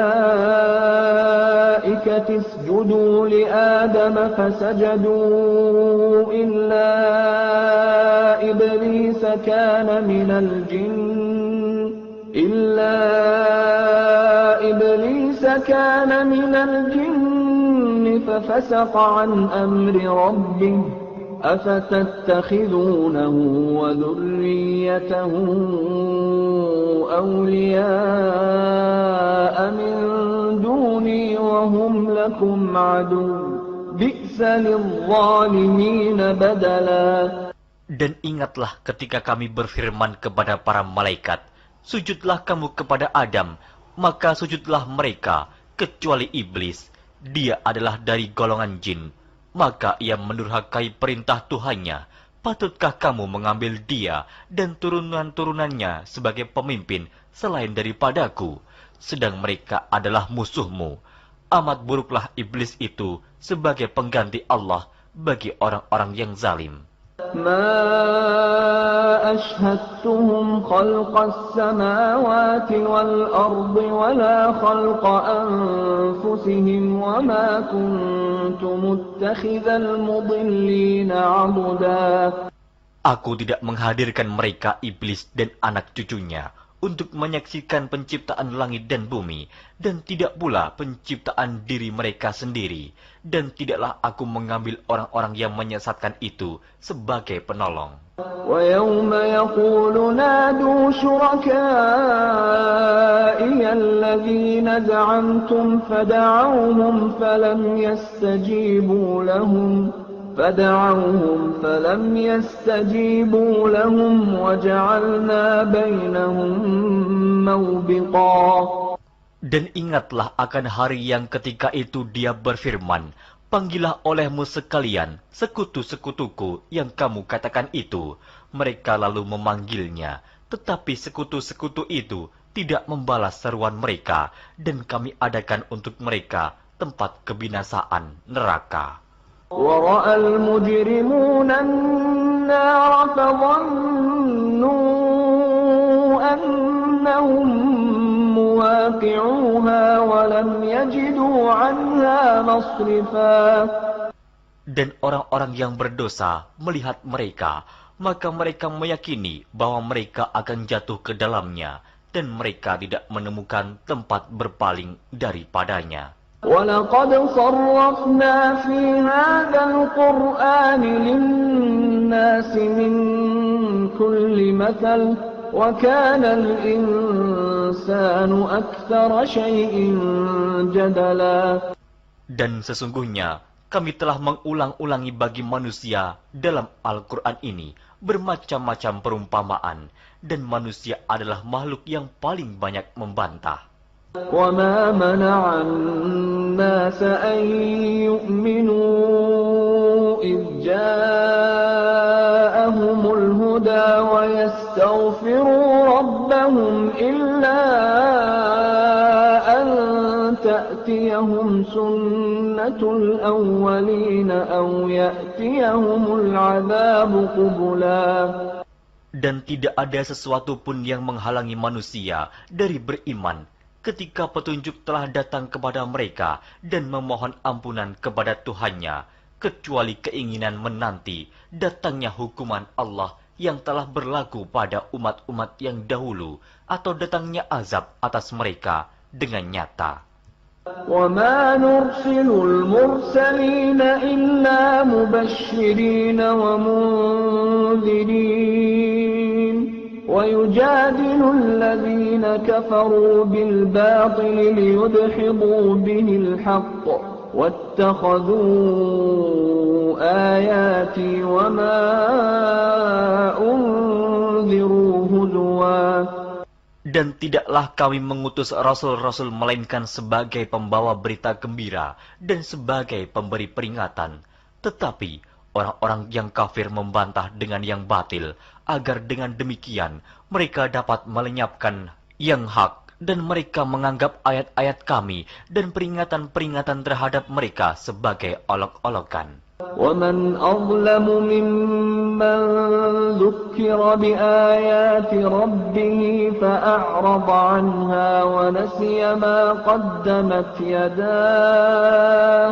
اسْجُدُوا لِآدَمَ فَسَجَدُوا إِلَّا إِبْلِيسَ كَانَ مِنَ الْجِنِّ فَفَسَقَ عَنْ أَمْرِ رَبِّهِ أَفَتَتَّخِذُونَهُ وَذُرِّيَّتَهُ أَوْلِيَاءَ مِنْ دُونِي وَهُمْ لَكُمْ عَدُوٌّ بِئْسَ لِلظَّالِمِينَ بَدَلًا. Dan ingatlah ketika kami berfirman kepada para malaikat, sujudlah kamu kepada Adam, maka sujudlah mereka, kecuali iblis. Dia adalah dari golongan jin. Maka ia mendurhakai perintah Tuhannya. Patutkah kamu mengambil dia dan turunan-turunannya sebagai pemimpin selain daripadaku? Sedang mereka adalah musuhmu. Amat buruklah iblis itu sebagai pengganti Allah bagi orang-orang yang zalim. ما أشهدتهم خلق السماوات والأرض ولا خلق أنفسهم وما كنت متخذ المضلين عضدا. Aku tidak menghadirkan mereka iblis dan anak cucunya untuk menyaksikan penciptaan langit dan bumi, dan tidak pula penciptaan diri mereka sendiri, dan tidaklah aku mengambil orang-orang yang menyesatkan itu sebagai penolong. وَيَوْمَ يَقُولُ نَادُوا شُرَكَائِيَ الَّذِينَ زَعَمْتُمْ فَدَعَوْهُمْ فَلَمْ يَسْتَجِيبُوا لَهُمْ وَجَعَلْنَا بَيْنَهُمْ مَوْبِقًا. Dan ingatlah akan hari yang ketika itu dia berfirman, panggillah olehmu sekalian sekutu-sekutuku yang kamu katakan itu. Mereka lalu memanggilnya, tetapi sekutu-sekutu itu tidak membalas seruan mereka, dan kami adakan untuk mereka tempat kebinasaan neraka. وَرَأَى الْمُجْرِمُونَ النَّارَ فَظَنُّوا أَنَّهُمْ مُوَاقِعُوهَا وَلَمْ يَجِدُوا عَنْهَا مَصْرِفًا. Dan orang-orang yang berdosa melihat mereka, maka mereka meyakini bahwa mereka akan jatuh ke dalamnya, dan mereka tidak menemukan tempat berpaling daripadanya. وَلَقَدْ صَرَّفْنَا فِي هَذَا الْقُرْآنِ لِلنَّاسِ مِنْ كُلِّ مَثَلٍ وَكَانَ الْإِنسَانُ أَكْثَرَ شَيْءٍ جَدَلًا. Dan sesungguhnya kami telah mengulang-ulangi bagi manusia dalam Al-Quran ini bermacam-macam perumpamaan, dan manusia adalah makhluk yang paling banyak membantah. وَمَا مَنَعَ النَّاسَ أَن يُؤْمِنُوا إِذْ جَاءَهُمُ الْهُدَى وَيَسْتَغْفِرُوا رَبَّهُمْ إِلَّا أَن تَأْتِيَهُمْ سُنَّةُ الْأَوَّلِينَ أَوْ يَأْتِيَهُمُ الْعَذَابُ قُبُلًا. Dan tidak ada sesuatu pun yang menghalangi manusia dari beriman ketika petunjuk telah datang kepada mereka dan memohon ampunan kepada Tuhannya, kecuali keinginan menanti datangnya hukuman Allah yang telah berlaku pada umat-umat yang dahulu, atau datangnya azab atas mereka dengan nyata. وَمَا نُرْسِلُ الْمُرْسَلِينَ إِلَّا مُبَشِّرِينَ وَمُنذِرِينَ وَيُجَادِلُ الَّذِينَ كَفَرُوا بِالْبَاطِلِ لِيُدْحِضُوا بِهِ الْحَقَّ وَاتَّخَذُوا آيَاتِي وَمَا أُنذِرُوا هُزُوًا. Dan tidaklah kami mengutus rasul-rasul melainkan sebagai pembawa berita gembira dan sebagai pemberi peringatan. Tetapi orang-orang yang kafir membantah dengan yang batil, agar dengan demikian mereka dapat melenyapkan yang hak, dan mereka menganggap ayat-ayat kami dan peringatan-peringatan terhadap mereka sebagai olok-olokan. وَمَنْ أَظْلَمُ مِمَّنْ ذُكِّرَ بِآيَاتِ رَبِّهِ فَأَعْرَضَ عَنْهَا وَنَسِيَ مَا قَدَّمَتْ يَدَاهُ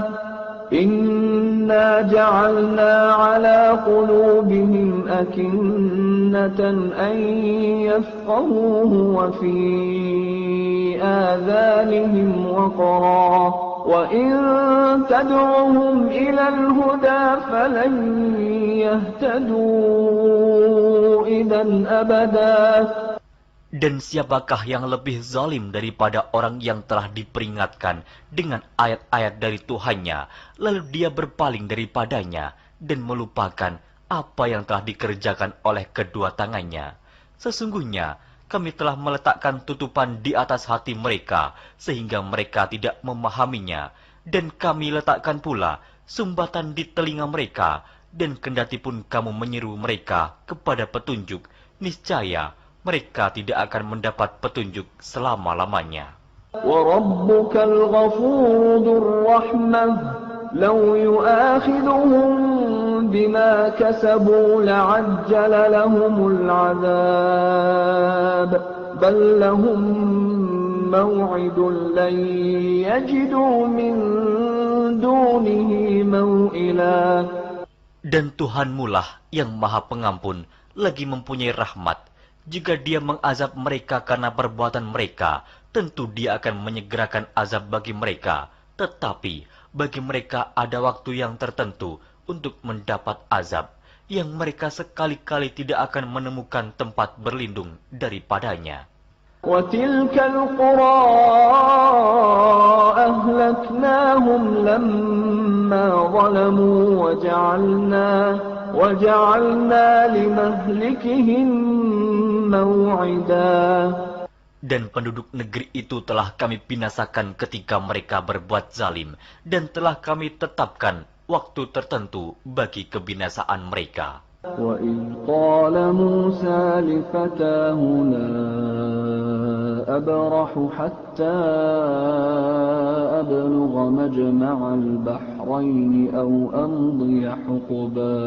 إِنَّا جَعَلْنَا عَلَى قُلُوبِهِمْ أَكِنَّةً أَنْ يَفْقَهُوهُ وَفِي آذَانِهِمْ وَقْرًا وَإِنْ تَدْعُهُمْ إِلَى الْهُدَى فَلَنْ يَهْتَدُوا إِذًا أَبَدًا. Dan siapakah yang lebih zalim daripada orang yang telah diperingatkan dengan ayat-ayat dari Tuhannya, lalu dia berpaling daripadanya dan melupakan apa yang telah dikerjakan oleh kedua tangannya. Sesungguhnya kami telah meletakkan tutupan di atas hati mereka sehingga mereka tidak memahaminya, dan kami letakkan pula sumbatan di telinga mereka, dan kendatipun kamu menyeru mereka kepada petunjuk, niscaya mereka tidak akan mendapat petunjuk selama-lamanya. وَرَبُّكَ الْغَفُورُ ذُو الرَّحْمَةِ لَوْ يُؤَاخِذُهُم بِمَا كَسَبُوا لَعَجَّلَ لَهُمُ الْعَذَابَ بَل لَّهُم مَّوْعِدٌ لَّن يَجِدُوا مِن دُونِهِ مَوْئِلًا. Dan Tuhanmulah yang Maha Pengampun lagi mempunyai rahmat. Jika dia mengazab mereka karena perbuatan mereka, tentu dia akan menyegerakan azab bagi mereka. Tetapi bagi mereka ada waktu yang tertentu untuk mendapat azab, yang mereka sekali-kali tidak akan menemukan tempat berlindung daripadanya. وَتِلْكَ الْقُرَىٰ أَهْلَكْنَاهُمْ لَمَّا ظَلَمُوا وَجَعَلْنَا لِمَهْلِكِهِم مَّوْعِدًا. Dan penduduk negeri itu telah kami binasakan ketika mereka berbuat zalim, dan telah kami tetapkan waktu tertentu bagi kebinasaan mereka. وَإِذْ قَالَ مُوسَى لِفَتَاهُ لَا أَبْرَحُ حَتَّى أَبْلُغَ مَجْمَعَ الْبَحْرَيْنِ أَوْ أَمْضِيَ حُقُبًا.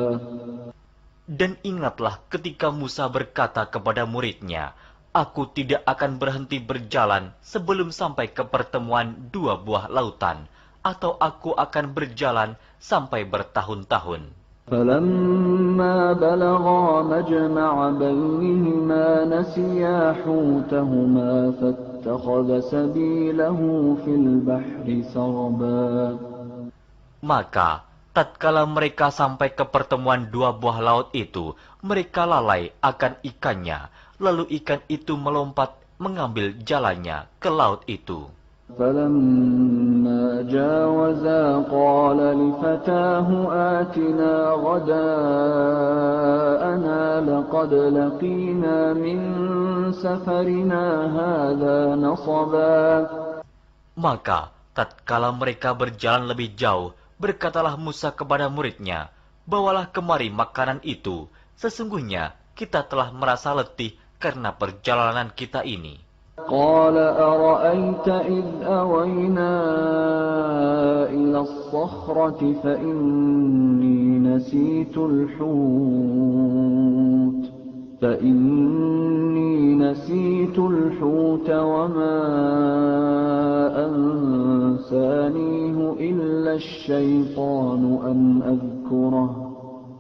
Dan ingatlah ketika Musa berkata kepada muridnya, "Aku tidak akan berhenti berjalan sebelum sampai ke pertemuan dua buah lautan, atau aku akan berjalan sampai bertahun-tahun." فلما بلغا مجمع بينهما نسيا حوتهما فاتخذ سبيله في البحر سربا. Maka, tatkala mereka sampai ke pertemuan dua buah laut itu, mereka lalai akan ikannya, lalu ikan itu melompat mengambil jalannya ke laut itu. فلما جاوزا قال لفتاه آتنا غداءنا لقد لقينا من سفرنا هذا نصبا. Maka, tatkala mereka berjalan lebih jauh, berkatalah Musa kepada muridnya, "Bawalah kemari makanan itu, sesungguhnya kita telah merasa letih karena perjalanan kita ini." قال أرأيت إذ أوينا إلى الصخرة فإني نسيت الحوت وما أنسانيه إلا الشيطان أن أذكره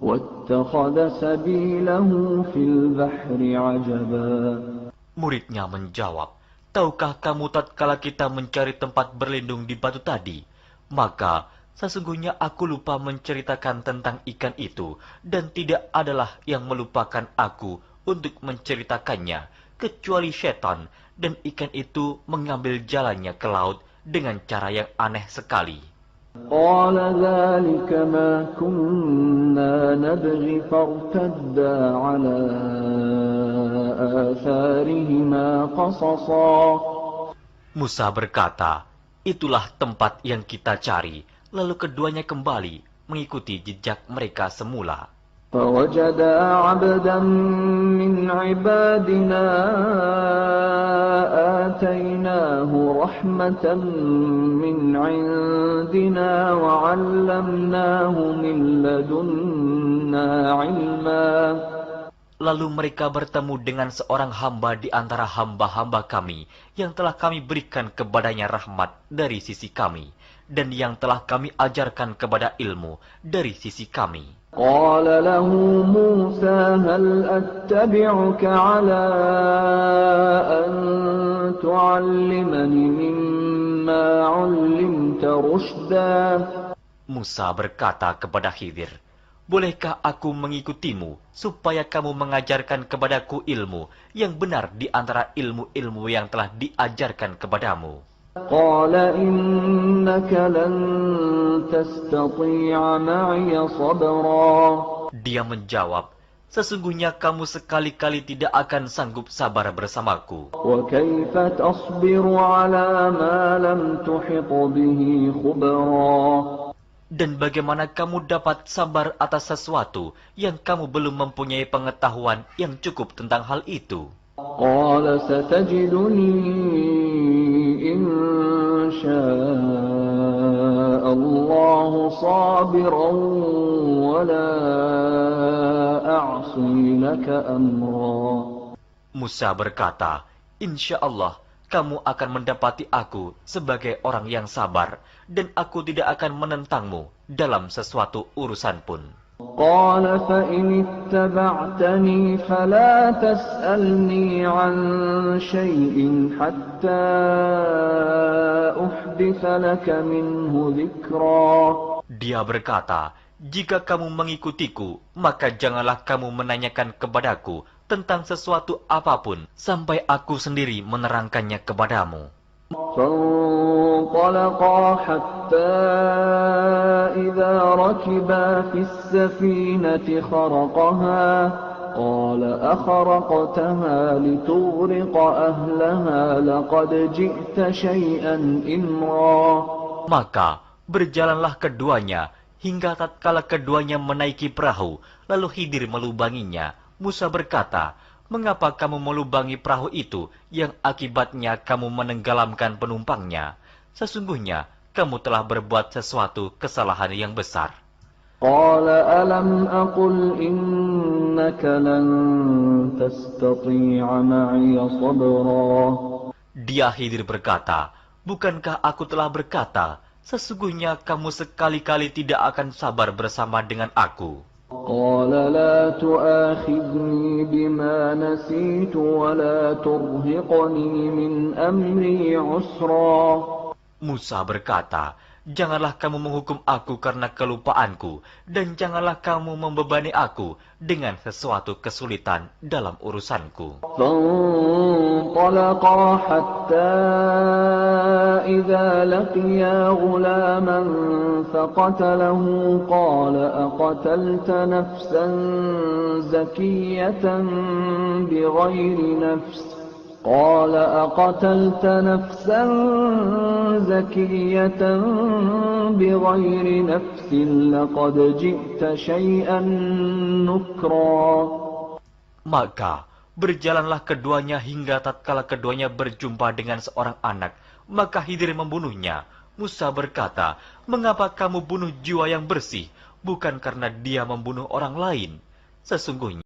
واتخذ سبيله في البحر عجبا. Muridnya menjawab, "Tahukah kamu tatkala kita mencari tempat berlindung di batu tadi? Maka, sesungguhnya aku lupa menceritakan tentang ikan itu, dan tidak adalah yang melupakan aku untuk menceritakannya, kecuali setan, dan ikan itu mengambil jalannya ke laut dengan cara yang aneh sekali." قال ذلك ما كنا نبغي فارتدا على آثارهما قصصا. Musa berkata, "Itulah tempat yang kita cari." Lalu keduanya kembali mengikuti jejak mereka semula. فوجدا عبدا من عبادنا آتيناه رحمة من عندنا وعلمناه من لدنا علما. Lalu mereka bertemu dengan seorang hamba di antara hamba-hamba kami yang telah kami berikan kepadanya rahmat dari sisi kami, dan yang telah kami ajarkan kepada ilmu dari sisi kami. قال له موسى هل أتبعك على أن تعلمني مما علمت رشدا. Musa berkata kepada Khidir, "Bolehkah aku mengikutimu supaya kamu mengajarkan kepadaku ilmu yang benar di antara ilmu-ilmu yang telah diajarkan kepadamu?" قال إنك لن تستطيع معي صبرا. Dia menjawab, "Sesungguhnya kamu sekali-kali tidak akan sanggup sabar bersamaku. وكيف تصبر على ما لم تحط به خبرا. Dan bagaimana kamu dapat sabar atas sesuatu yang kamu belum mempunyai pengetahuan yang cukup tentang hal itu?" قال ستجدني إن شاء الله صابرا ولا أعصي لك أمرا. Musa berkata, "Insya Allah, kamu akan mendapati aku sebagai orang yang sabar, dan aku tidak akan menentangmu dalam sesuatu urusan pun." قال فإن اتبعتني فلا تسألني عن شيء حتى أحدث لك منه ذكرا. Dia berkata, "Jika kamu mengikutiku, maka janganlah kamu menanyakan kepadaku tentang sesuatu apapun sampai aku sendiri menerangkannya kepadamu." فانطلقا حتى إذا ركبا في السفينة خرقها قال أخرقتها لتغرق أهلها لقد جئت شيئا إمرا. Maka berjalanlah keduanya hingga tatkala keduanya menaiki perahu, lalu Khidir melubanginya. Musa berkata, "Mengapa kamu melubangi perahu itu yang akibatnya kamu menenggelamkan penumpangnya? Sesungguhnya kamu telah berbuat sesuatu kesalahan yang besar." قال ألم أقل إنك لن تستطيع معي صبرا. Dia Khidir berkata, "Bukankah aku telah berkata, sesungguhnya kamu sekali-kali tidak akan sabar bersama dengan aku?" قال لا تؤاخذني بما نسيت ولا ترهقني من أمري عسرا. Musa berkata, janganlah kamu menghukum aku karena kelupaanku, dan janganlah kamu membebani aku dengan sesuatu kesulitan dalam urusanku. فانطلقا حتى إذا لقيا غلاما فقتله قال أقتلت نفسا زكية بغير نفس لقد جئت شيئا نكرا. Maka berjalanlah keduanya hingga tatkala keduanya berjumpa dengan seorang anak, maka Khidir membunuhnya. Musa berkata, mengapa kamu bunuh jiwa yang bersih, bukan karena dia membunuh orang lain? Sesungguhnya